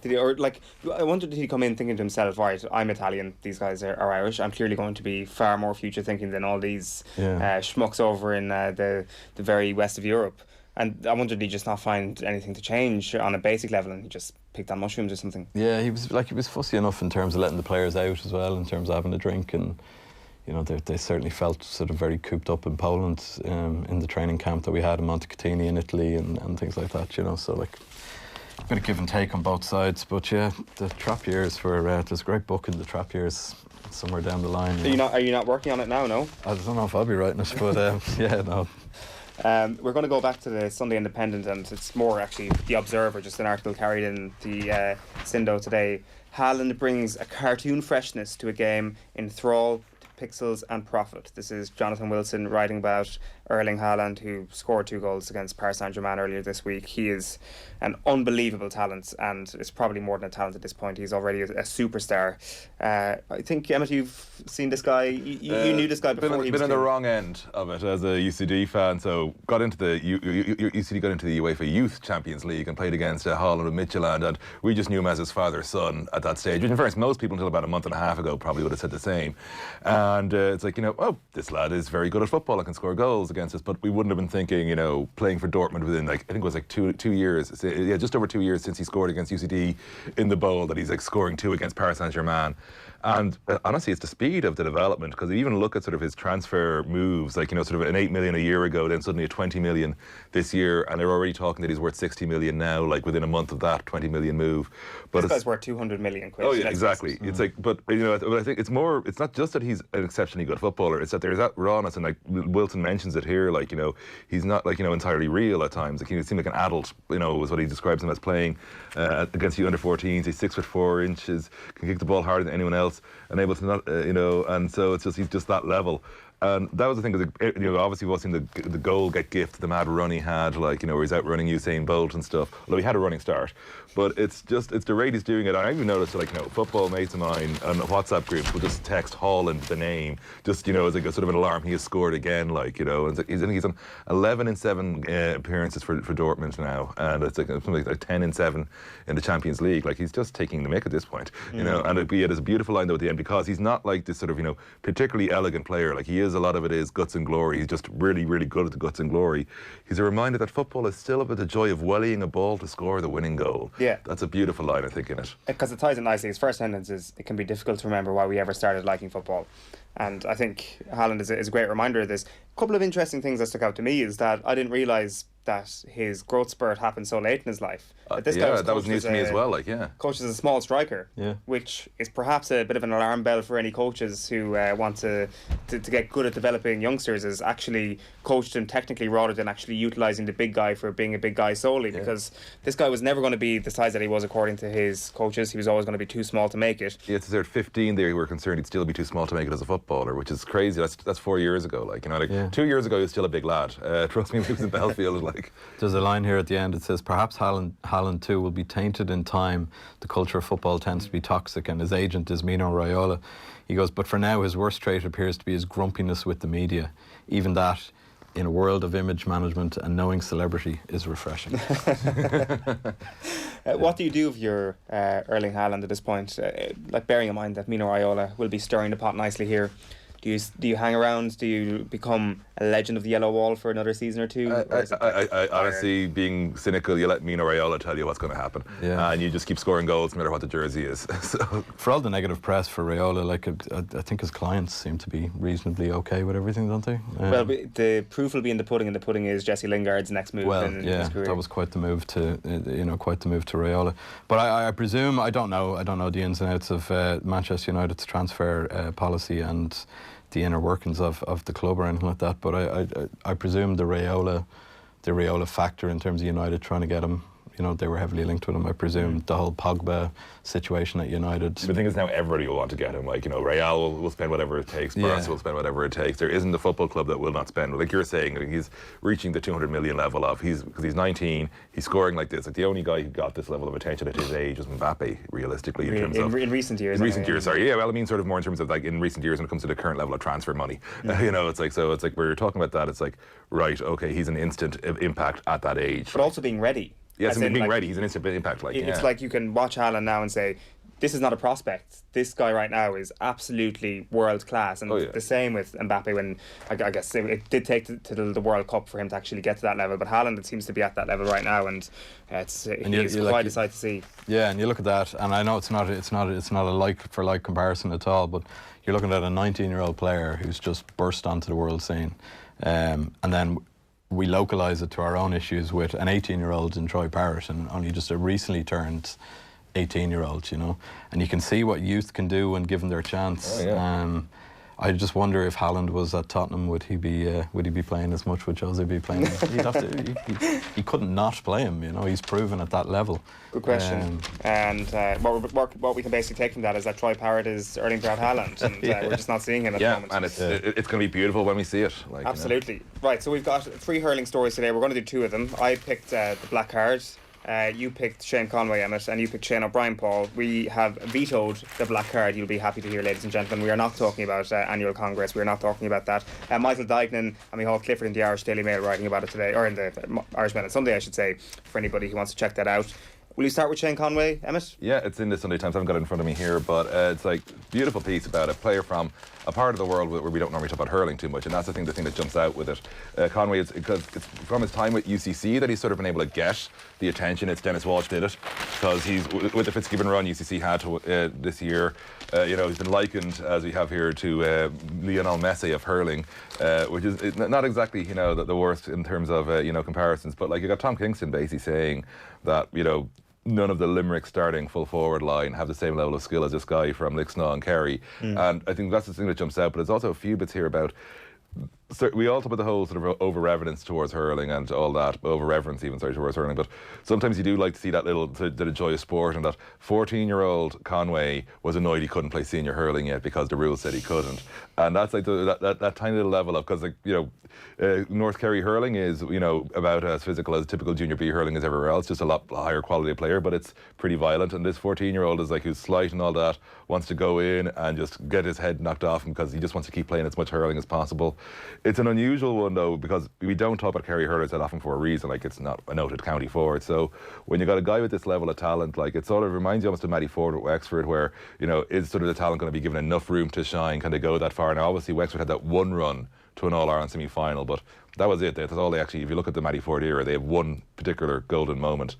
I wonder, did he come in thinking to himself, right, I'm Italian, these guys are Irish, I'm clearly going to be far more future thinking than all these schmucks over in the very west of Europe. And I wonder, did he just not find anything to change on a basic level, and he just picked on mushrooms or something? Yeah, he was fussy enough in terms of letting the players out as well, in terms of having a drink, and they certainly felt sort of very cooped up in Poland in the training camp that we had in Montecatini in Italy and things like that. So a bit of give and take on both sides. But yeah, the trap years there's a great book in the trap years somewhere down the line. Are you not working on it now? No. I don't know if I'll be writing it, but yeah, no. We're going to go back to the Sunday Independent, and it's more actually the Observer, just an article carried in the Sindo today. Haaland brings a cartoon freshness to a game in thrall, pixels and profit. This is Jonathan Wilson writing about Erling Haaland, who scored 2 goals against Paris Saint-Germain earlier this week. He is an unbelievable talent, and is probably more than a talent at this point. He's already a superstar. I think, Emmet, you've seen this guy. You knew this guy before. Been on the wrong end of it as a UCD fan. So got into the UCD got into the UEFA Youth Champions League and played against Haaland of Midtjylland, and we just knew him as his father's son at that stage. Which, in fairness, most people until about a month and a half ago probably would have said the same. And it's like, this lad is very good at football and can score goals against us, but we wouldn't have been thinking, playing for Dortmund within, I think it was 2 years, just over 2 years since he scored against UCD in the Bowl, that he's scoring 2 against Paris Saint-Germain. And honestly, it's the speed of the development, because you even look at sort of his transfer moves, sort of an 8 million a year ago, then suddenly a 20 million this year, and they're already talking that he's worth 60 million now, within a month of that 20 million move. But this guy's worth 200 million quid. Oh yeah, exactly. It's but I think it's not just that he's an exceptionally good footballer, it's that there's that rawness, and Wilson mentions it here, he's not entirely real at times. He seems like an adult, is what he describes him as, playing against the under-14s. He's 6'4", can kick the ball harder than anyone else, and able to not, and so it's just, he's just that level. And that was the thing, because obviously we've all seen the goal get gift, the mad run he had, where he's out running Usain Bolt and stuff. Although he had a running start, but it's the rate he's doing it. I even noticed, football mates of mine on WhatsApp groups will just text Haaland the name, just as a sort of an alarm. He has scored again, and he's on 11 in 7 appearances for Dortmund now, and it's something like 10 in 7 in the Champions League. He's just taking the mick at this point, And there's a beautiful line though at the end, because he's not this sort of particularly elegant player. He is. A lot of it is guts and glory. He's just really, really good at the guts and glory. He's a reminder that football is still about the joy of volleying a ball to score the winning goal. Yeah. That's a beautiful line, I think, in it. Because it ties in nicely. His first sentence is, it can be difficult to remember why we ever started liking football. And I think Haaland is a great reminder of this. A couple of interesting things that stuck out to me is that I didn't realise that his growth spurt happened so late in his life. That was news to me as well. Coach is a small striker, yeah, which is perhaps a bit of an alarm bell for any coaches who want to get good at developing youngsters. Is actually coached him technically rather than actually utilising the big guy for being a big guy solely. Yeah. Because this guy was never going to be the size that he was according to his coaches. He was always going to be too small to make it. Yeah, at 15 they were concerned he'd still be too small to make it as a footballer, which is crazy. That's 4 years ago. 2 years ago he was still a big lad. Trust me, when he was in Belfield. There's a line here at the end. It says, perhaps Haaland too will be tainted in time. The culture of football tends to be toxic, and his agent is Mino Raiola. He goes, but for now his worst trait appears to be his grumpiness with the media. Even that, in a world of image management and knowing celebrity, is refreshing. What do you do with your Erling Haaland at this point? Bearing in mind that Mino Raiola will be stirring the pot nicely here. Do you hang around? Do you become a legend of the yellow wall for another season or two? I honestly, being cynical, you let Mino Raiola tell you what's going to happen, and you just keep scoring goals no matter what the jersey is. So. For all the negative press for Raiola, I think his clients seem to be reasonably okay with everything, don't they? Well, the proof will be in the pudding, and the pudding is Jesse Lingard's next move. In his career. That was quite the move to Raiola. But I presume I don't know the ins and outs of Manchester United's transfer policy and the inner workings of the club or anything like that, but I presume the Raiola factor in terms of United trying to get him, they were heavily linked with him. I presume the whole Pogba situation at United. The thing is, now everybody will want to get him. Real will spend whatever it takes. Barca will spend whatever it takes. There isn't a football club that will not spend. Like you're saying, he's reaching the 200 million level because he's 19. He's scoring like this. The only guy who got this level of attention at his age was Mbappe, realistically, in recent years. In recent years, sorry. Yeah, well, I mean, sort of more in terms of in recent years when it comes to the current level of transfer money. It's where you're talking about that. It's right, okay, he's an instant impact at that age. But also being ready. Yeah, As so in, being like, ready, he's an instant impact. Like, it's like you can watch Haaland now and say, this is not a prospect. This guy right now is absolutely world class. And the same with Mbappe when, I guess, it did take to the World Cup for him to actually get to that level. But Haaland, it seems to be at that level right now, and he's quite a sight to see. Yeah, and you look at that, and I know it's not a like for like comparison at all, but you're looking at a 19-year-old player who's just burst onto the world scene, and then we localise it to our own issues with an 18-year-old in Troy Parrott and only just a recently turned 18-year-old, you know, and you can see what youth can do when given their chance. Oh, yeah. I just wonder if Haaland was at Tottenham, would he be playing as much? Would Jose be playing? He couldn't not play him. You know, he's proven at that level. Good question. And what we can basically take from that is that Troy Parrott is Erling Braut Haaland, and we're just not seeing him at the moment. And it's going to be beautiful when we see it. Like, absolutely. You know. Right. So we've got 3 hurling stories today. We're going to do 2 of them. I picked the black card. You picked Shane Conway, Emmet, and you picked Shane O'Brien, Paul. We have vetoed the black card. You'll be happy to hear, ladies and gentlemen. We are not talking about annual Congress. We are not talking about that. Michael Dignan and Micheál Clifford in the Irish Daily Mail writing about it today, or in the Irish Mail on Sunday, I should say, for anybody who wants to check that out. Will you start with Shane Conway, Emmet? Yeah, it's in the Sunday Times. I haven't got it in front of me here, but it's like beautiful piece about a player from a part of the world where we don't normally talk about hurling too much, and that's the thing that jumps out with it. Conway, it's because it's from his time with UCC that he's sort of been able to get the attention. It's Dennis Walsh did it because he's with the Fitzgibbon run UCC had to, this year. You know, he's been likened, as we have here, to Lionel Messi of hurling, which is not exactly, you know, the worst in terms of you know, comparisons. But like, you got Tom Kingston basically saying that, you know, none of the Limerick starting full forward line have the same level of skill as this guy from Lixnaw and Kerry. And I think that's the thing that jumps out. But there's also a few bits here about, so we all talk about the whole sort of over-reverence towards hurling and all that, over-reverence even, towards hurling, but sometimes you do like to see that little, the joy of sport, and that 14-year-old Conway was annoyed he couldn't play senior hurling yet because the rules said he couldn't. And that's like that tiny little level of, because, like, you know, North Kerry hurling is, you know, about as physical as typical junior B hurling is everywhere else, just a lot higher quality of player, but it's pretty violent. And this 14-year-old is like, who's slight and all that, wants to go in and just get his head knocked off him because he just wants to keep playing as much hurling as possible. It's an unusual one, though, because we don't talk about Kerry hurlers that often for a reason. Like, it's not a noted county forward. So when you got a guy with this level of talent, like, it sort of reminds you almost of Matty Ford at Wexford, where, you know, is sort of the talent going to be given enough room to shine? Can they go that far? Now, obviously, Wexford had that one run to an All-Ireland semi-final, but that was it. That's all they actually, if you look at the Matty Ford era, they have one particular golden moment.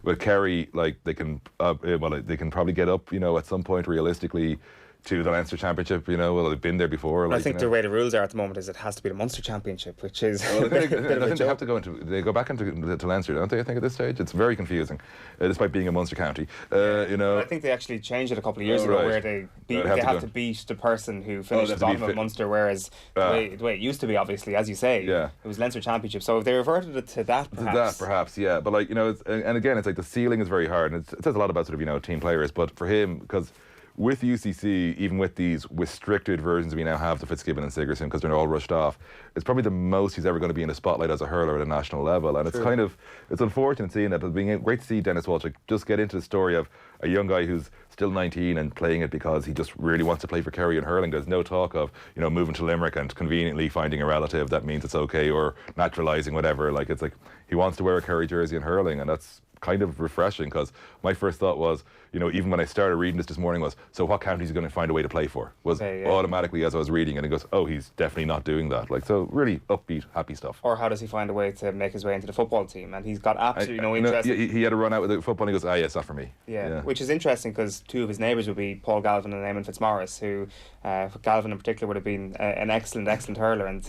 With Kerry, like, they can probably get up, you know, at some point realistically to the Leinster Championship, you know. Well, they've been there before. Like, I think the way the rules are at the moment is it has to be the Munster Championship, which is I think they have to go into. They go back into to Leinster, don't they? I think at this stage it's very confusing, despite being a Munster county. You know, I think they actually changed it a couple of years ago, where they have to beat the person who finished the bottom of Munster, whereas the way it used to be, obviously, as you say, it was Leinster Championship. So if they reverted it to that, perhaps, yeah. But, like, you know, and again, it's like the ceiling is very hard, and it says a lot about sort of, you know, team players. But for him, because with UCC, even with these restricted versions we now have, the Fitzgibbon and Sigerson, because they're all rushed off, it's probably the most he's ever going to be in the spotlight as a hurler at a national level. And it's kind of, it's unfortunate seeing that, but being great to see Dennis Walsh just get into the story of a young guy who's still 19 and playing it because he just really wants to play for Kerry and hurling. There's no talk of, you know, moving to Limerick and conveniently finding a relative that means it's okay, or naturalising, whatever. Like, it's like he wants to wear a Kerry jersey and hurling, and that's kind of refreshing, because my first thought was, you know, even when I started reading this morning, was, so what county is he going to find a way to play for? Was automatically as I was reading, and it goes, oh, he's definitely not doing that. Like, so really upbeat, happy stuff. Or how does he find a way to make his way into the football team? And he's got absolutely no interest. He had a run out with the football, and he goes, yeah, it's not for me. Yeah, which is interesting, because two of his neighbours would be Paul Galvin and Eamon Fitzmaurice, who Galvin in particular would have been an excellent hurler. And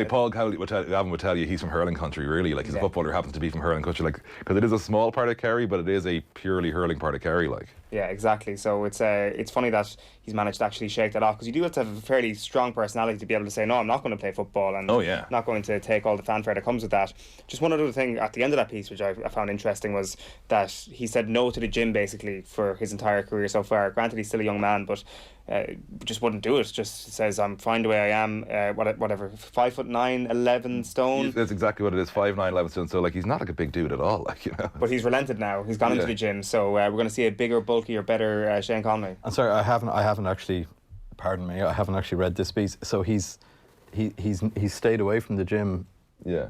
Paul Galvin would tell you he's from hurling country, really. Like, he's a footballer who happens to be from hurling country, like, because it is a small part of Kerry, but it is a purely hurling part of Kerry, like. Yeah, exactly. So it's funny that he's managed to actually shake that off, because you do have to have a fairly strong personality to be able to say, no, I'm not going to play football, and not going to take all the fanfare that comes with that. Just one other thing at the end of that piece, which I found interesting, was that he said no to the gym basically for his entire career so far. Granted, he's still a young man, but just wouldn't do it. Just says, I'm fine the way I am. Whatever, 5'9", 11 stone. That's exactly what it is, 5'9", 11 stone. So, like, he's not like a big dude at all, like, you know. But he's relented now. He's gone into the gym. So we're going to see a bigger, bulkier, better Shane Conway. I'm sorry, I haven't actually. Pardon me, I haven't actually read this piece. So he's stayed away from the gym. Yeah.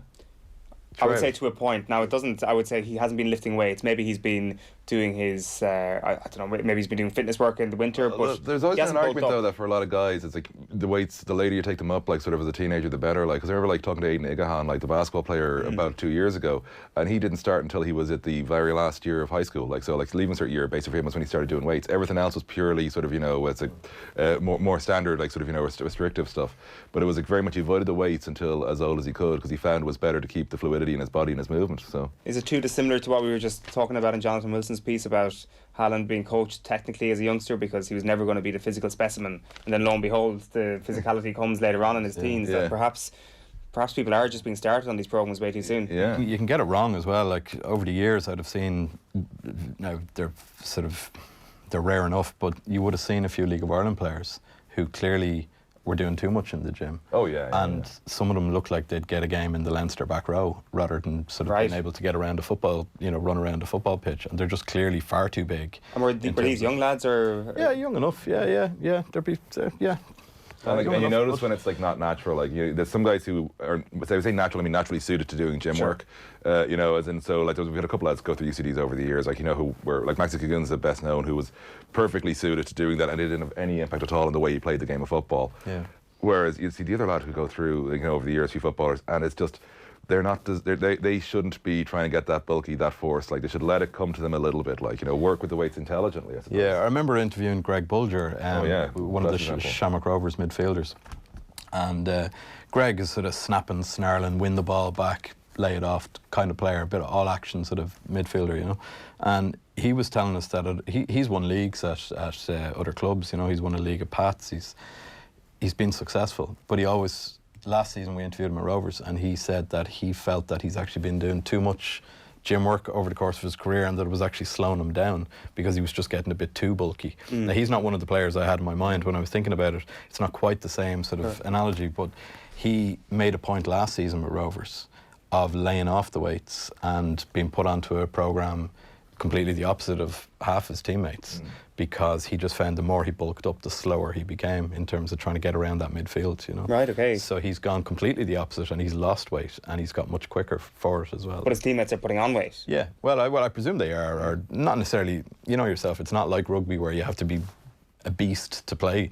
I would say to a point. Now, it doesn't. I would say he hasn't been lifting weights. Maybe he's been doing his. I don't know. Maybe he's been doing fitness work in the winter. But there's always been an argument though that for a lot of guys, it's like the weights. The later you take them up, like sort of as a teenager, the better. Like, because I remember like talking to Aidan Igahan, like the basketball player, about 2 years ago, and he didn't start until he was at the very last year of high school. Like, so like leaving cert year, basically for him was when he started doing weights. Everything else was purely sort of, you know, it's a more standard, like sort of, you know, restrictive stuff. But it was like very much he avoided the weights until as old as he could, because he found it was better to keep the fluidity in his body and his movement. So is it too dissimilar to what we were just talking about in Jonathan Wilson's piece about Haaland being coached technically as a youngster because he was never going to be the physical specimen, and then lo and behold the physicality comes later on in his teens? That perhaps people are just being started on these programs way too soon. Yeah, you can get it wrong as well. Like over the years I'd have seen, now they're rare enough, but you would have seen a few League of Ireland players who clearly were doing too much in the gym. Oh yeah. And some of them looked like they'd get a game in the Leinster back row rather than sort of being able to get around a football, you know, run around a football pitch. And they're just clearly far too big. And were these young lads or? Yeah, young enough. Yeah. Yeah. And you notice when it's like not natural, like there's some guys who are, I would say natural, I mean naturally suited to doing gym work, you know, as in, so like we've had a couple lads go through UCDs over the years, like, you know, who were like Maxi Cagun's the best known, who was perfectly suited to doing that and it didn't have any impact at all on the way he played the game of football. Yeah. Whereas you see the other lad who go through, you know, over the years, a few footballers, and it's just, they shouldn't be trying to get that bulky, that force. Like, they should let it come to them a little bit, like, you know, work with the weights intelligently, I suppose. Yeah, I remember interviewing Greg Bulger, one of the Shamrock Rovers midfielders. And Greg is sort of snapping, snarling, win the ball back, lay it off kind of player, a bit of all-action sort of midfielder, you know. And he was telling us that he's won leagues at other clubs, you know. He's won a league at Pats, he's been successful, but he always, last season we interviewed him at Rovers and he said that he felt that he's actually been doing too much gym work over the course of his career and that it was actually slowing him down because he was just getting a bit too bulky. Now, he's not one of the players I had in my mind when I was thinking about it. It's not quite the same sort of analogy, but he made a point last season with Rovers of laying off the weights and being put onto a programme completely the opposite of half his teammates because he just found the more he bulked up, the slower he became in terms of trying to get around that midfield, you know. Right, okay. So he's gone completely the opposite and he's lost weight and he's got much quicker for it as well. But his teammates are putting on weight. Yeah, well, I presume they are, or not necessarily, you know yourself, it's not like rugby where you have to be a beast to play.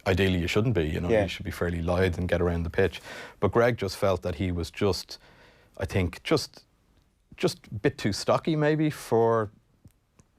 Ideally you shouldn't be, you know, you should be fairly lithe and get around the pitch. But Greg just felt that he was just, I think, just a bit too stocky maybe for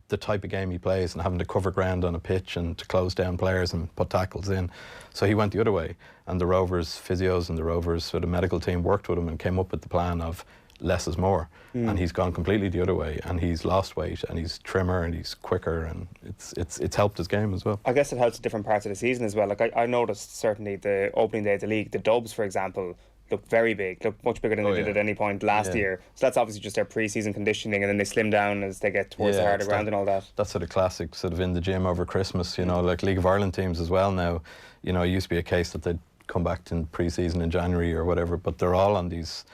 the type of game he plays and having to cover ground on a pitch and to close down players and put tackles in. So he went the other way, and the Rovers physios and the Rovers sort of medical team worked with him and came up with the plan of less is more. And he's gone completely the other way and he's lost weight and he's trimmer and he's quicker and it's helped his game as well. I guess it helps at different parts of the season as well. Like I noticed certainly the opening day of the league, the Dubs for example, look very big, look much bigger than they did at any point last year. So that's obviously just their pre-season conditioning, and then they slim down as they get towards the harder ground and all that. That's sort of classic, sort of in the gym over Christmas, you know, like League of Ireland teams as well now. You know, it used to be a case that they'd come back in pre-season in January or whatever, but they're all on these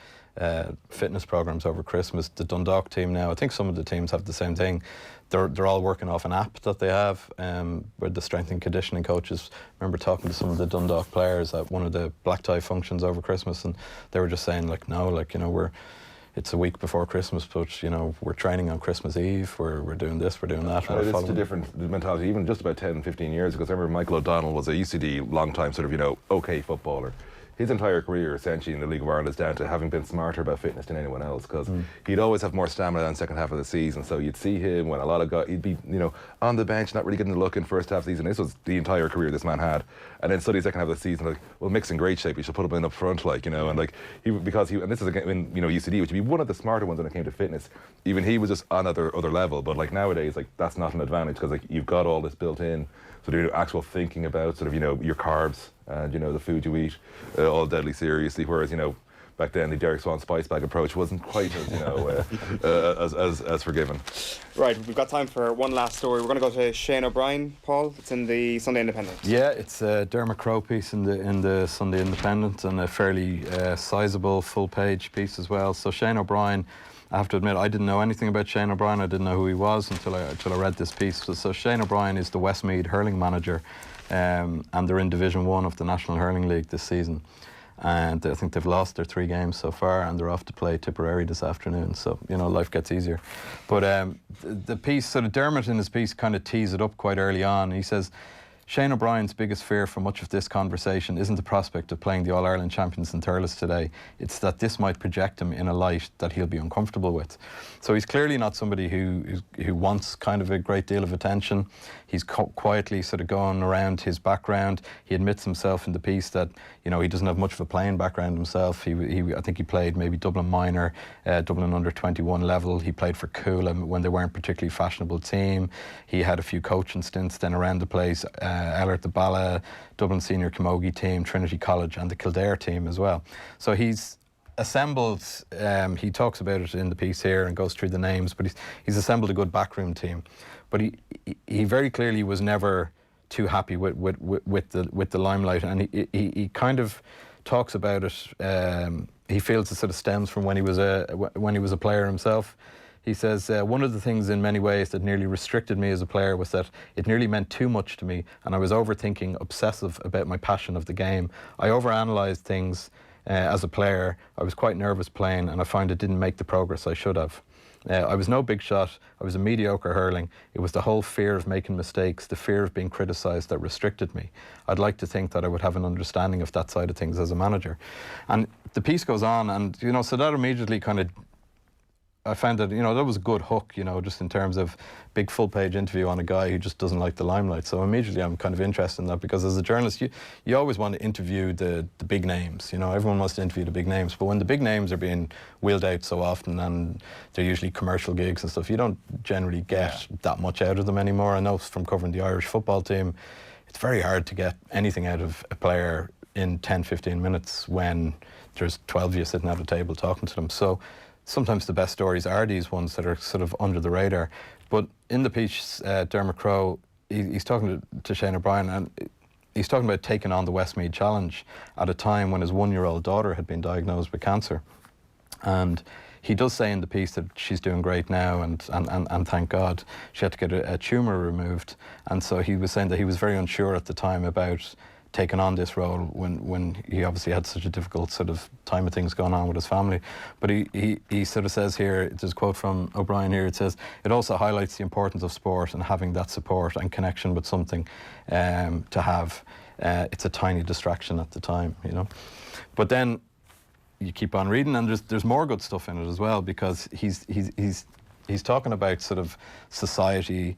fitness programs over Christmas. The Dundalk team now, I think some of the teams have the same thing. They're all working off an app that they have where the strength and conditioning coaches. I remember talking to some of the Dundalk players at one of the black tie functions over Christmas, and they were just saying like, no, like, you know, it's a week before Christmas, but you know, we're training on Christmas Eve, we're doing this, we're doing that. It's a different mentality, even just about 10, 15 years ago. I remember Michael O'Donnell was a UCD long time sort of, you know, okay footballer. His entire career, essentially, in the League of Ireland is down to having been smarter about fitness than anyone else, because he'd always have more stamina than the second half of the season. So you'd see him when a lot of guys, he'd be, you know, on the bench, not really getting the look in first half of the season. This was the entire career this man had. And then suddenly second half of the season, like, well, Mick's in great shape, you should put him in up front, like, you know, and like, and this is again, you know, UCD, which would be one of the smarter ones when it came to fitness. Even he was just on other level, but like nowadays, like, that's not an advantage, because like, you've got all this built in. So the actual thinking about sort of, you know, your carbs and, you know, the food you eat, all deadly seriously. Whereas, you know, back then the Derek Swan spice bag approach wasn't quite as, you know, as forgiving. Right, we've got time for one last story. We're going to go to Shane O'Brien, Paul. It's in the Sunday Independent. Yeah, it's a Dermot Crowe piece in the Sunday Independent, and a fairly sizable full-page piece as well. So Shane O'Brien, I have to admit, I didn't know anything about Shane O'Brien. I didn't know who he was until I read this piece. So Shane O'Brien is the Westmeath hurling manager, and they're in Division 1 of the National Hurling League this season. and I think they've lost their 3 games so far, and they're off to play Tipperary this afternoon. So life gets easier. But the piece, sort of Dermot in his piece kind of tees it up quite early on. He says, Shane O'Brien's biggest fear for much of this conversation isn't the prospect of playing the All-Ireland champions in Thurles today. It's that this might project him in a light that he'll be uncomfortable with. So he's clearly not somebody who wants kind of a great deal of attention. He's quietly sort of going around his background. He admits himself in the piece that, he doesn't have much of a playing background himself. I think he played maybe Dublin minor, Dublin under 21 level. He played for Coolham when they weren't a particularly fashionable team. He had a few coaching stints then around the place. Ellert the Bala, Dublin Senior Camogie team, Trinity College and the Kildare team as well. So he's assembled, he talks about it in the piece here and goes through the names, but he's assembled a good backroom team. But he very clearly was never too happy with the limelight, and he kind of talks about it. He feels it sort of stems from when he was a player himself. He says, one of the things in many ways that nearly restricted me as a player was that it nearly meant too much to me, and I was overthinking, obsessive about my passion of the game. I overanalyzed things as a player. I was quite nervous playing, and I found it didn't make the progress I should have. I was no big shot. I was a mediocre hurling. It was the whole fear of making mistakes, the fear of being criticised that restricted me. I'd like to think that I would have an understanding of that side of things as a manager. And the piece goes on, and so that immediately kind of, I found that, that was a good hook, just in terms of big full-page interview on a guy who just doesn't like the limelight. So immediately I'm kind of interested in that, because as a journalist, you always want to interview the big names. Everyone wants to interview the big names. But when the big names are being wheeled out so often, and they're usually commercial gigs and stuff, you don't generally get that much out of them anymore. I know from covering the Irish football team, it's very hard to get anything out of a player in 10, 15 minutes when there's 12 of you sitting at a table talking to them. So sometimes the best stories are these ones that are sort of under the radar. But in the piece, Dermot Crowe, he's talking to Shane O'Brien, and he's talking about taking on the Westmeath Challenge at a time when his 1-year-old daughter had been diagnosed with cancer. And he does say in the piece that she's doing great now, and thank God. She had to get a tumour removed. And so he was saying that he was very unsure at the time about taken on this role when he obviously had such a difficult sort of time of things going on with his family. But he sort of says here, there's a quote from O'Brien here, it says, it also highlights the importance of sport and having that support and connection with something to have. It's a tiny distraction at the time, But then you keep on reading, and there's more good stuff in it as well, because he's talking about sort of society,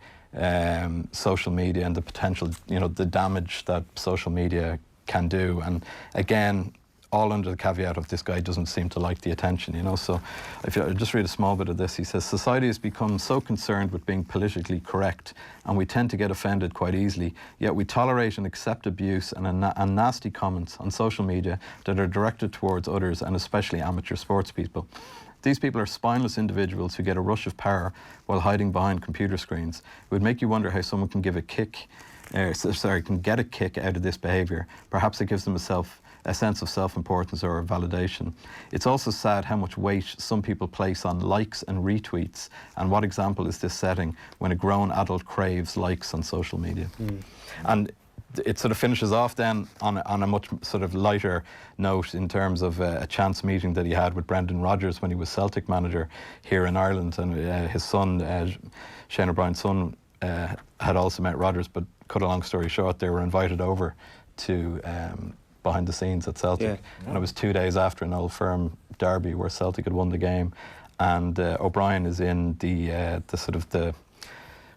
social media, and the potential, the damage that social media can do. And again, all under the caveat of this guy doesn't seem to like the attention, So if I just read a small bit of this, he says, society has become so concerned with being politically correct, and we tend to get offended quite easily, yet we tolerate and accept abuse and nasty comments on social media that are directed towards others, and especially amateur sports people. These people are spineless individuals who get a rush of power while hiding behind computer screens. It would make you wonder how someone can get a kick out of this behaviour. Perhaps it gives them a sense of self-importance or validation. It's also sad how much weight some people place on likes and retweets, and what example is this setting when a grown adult craves likes on social media? And it sort of finishes off then on a much sort of lighter note in terms of a chance meeting that he had with Brendan Rodgers when he was Celtic manager here in Ireland, and his son, Shane O'Brien's son, had also met Rodgers. But cut a long story short, they were invited over to behind the scenes at Celtic, and it was 2 days after an Old Firm derby where Celtic had won the game, and O'Brien is in the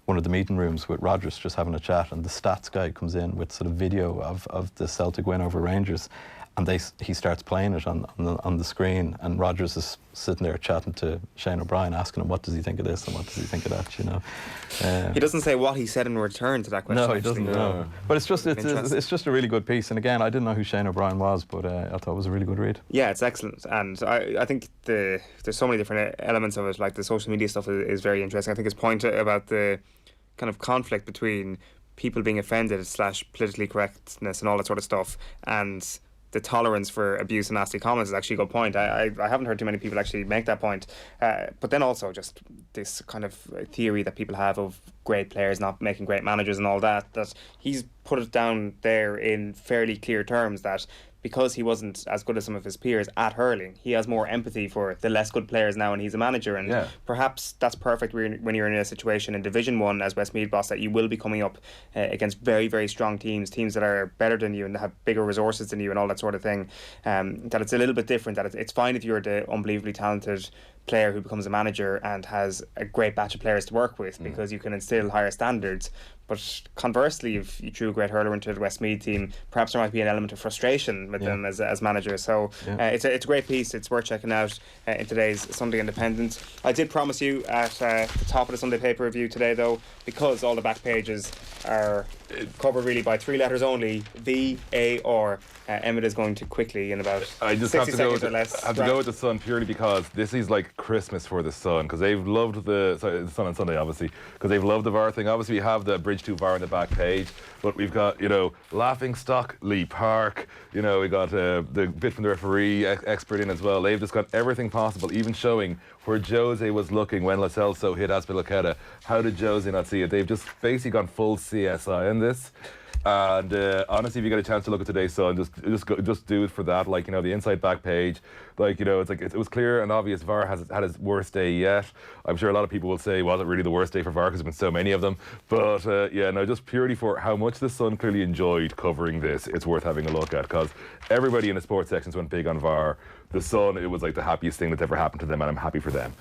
one of the meeting rooms with Rodgers, just having a chat, and the stats guy comes in with sort of video of the Celtic win over Rangers, and he starts playing it on the screen, and Rodgers is sitting there chatting to Shane O'Brien, asking him what does he think of this and what does he think of that, He doesn't say what he said in return to that question. No, he doesn't. No. But it's just a really good piece, and again, I didn't know who Shane O'Brien was, but I thought it was a really good read. Yeah, it's excellent, and I think there's so many different elements of it. Like the social media stuff is very interesting. I think his point about the kind of conflict between people being offended / politically correctness and all that sort of stuff, and the tolerance for abuse and nasty comments is actually a good point. I haven't heard too many people actually make that point. But then also just this kind of theory that people have of great players not making great managers and all that he's put it down there in fairly clear terms that because he wasn't as good as some of his peers at hurling, he has more empathy for the less good players now, and he's a manager. And perhaps that's perfect when you're in a situation in Division 1 as Westmeath boss, that you will be coming up against very, very strong teams that are better than you and have bigger resources than you and all that sort of thing. That it's a little bit different, that it's fine if you're the unbelievably talented player who becomes a manager and has a great batch of players to work with, because you can instill higher standards. But conversely, if you threw a great hurler into the Westmeath team, perhaps there might be an element of frustration with them as managers. So it's a great piece. It's worth checking out in today's Sunday Independent. I did promise you at the top of the Sunday paper review today, though, because all the back pages are covered really by 3 letters only, VAR. Emmet is going to quickly, in about 60 seconds or less. I have to go with the Sun purely because this is like Christmas for the Sun, because they've loved the Sun on Sunday, obviously, because they've loved the VAR thing. Obviously, we have the Bridge to VAR on the back page, but we've got, laughing stock, Lee Park, we got the bit from the referee expert in as well. They've just got everything possible, even showing where Jose was looking when Lo Celso hit Azpilicueta. How did Jose not see it? They've just basically gone full CSI in this. And honestly, if you get a chance to look at today's Sun, just do it for that. Like, the inside back page, it's like it was clear and obvious VAR has had its worst day yet. I'm sure a lot of people will say, was it really the worst day for VAR, because there's been so many of them? But just purely for how much the Sun clearly enjoyed covering this, it's worth having a look at, because everybody in the sports sections went big on VAR. The Sun, it was like the happiest thing that's ever happened to them, and I'm happy for them.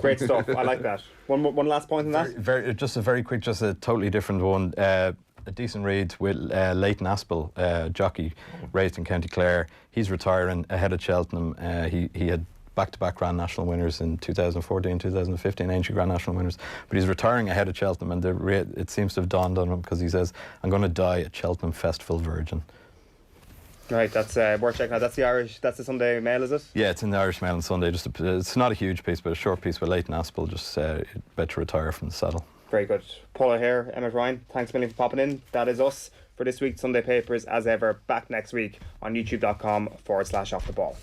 Great stuff. I like that. One last point on that. Just a very quick, just a totally different one. A decent read with Leighton Aspel, jockey raised in County Clare. He's retiring ahead of Cheltenham. He had back-to-back Grand National winners in 2014, 2015, ancient Grand National winners. But he's retiring ahead of Cheltenham, and it seems to have dawned on him, because he says, "I'm going to die at Cheltenham Festival Virgin." Right, that's worth checking out. That's the Sunday Mail, is it? Yeah, it's in the Irish Mail on Sunday. It's not a huge piece, but a short piece with Leighton Aspel, just about to retire from the saddle. Very good. Paul O'Hare, Emmet Ryan, thanks a million for popping in. That is us for this week's Sunday Papers. As ever, back next week on youtube.com/offtheball.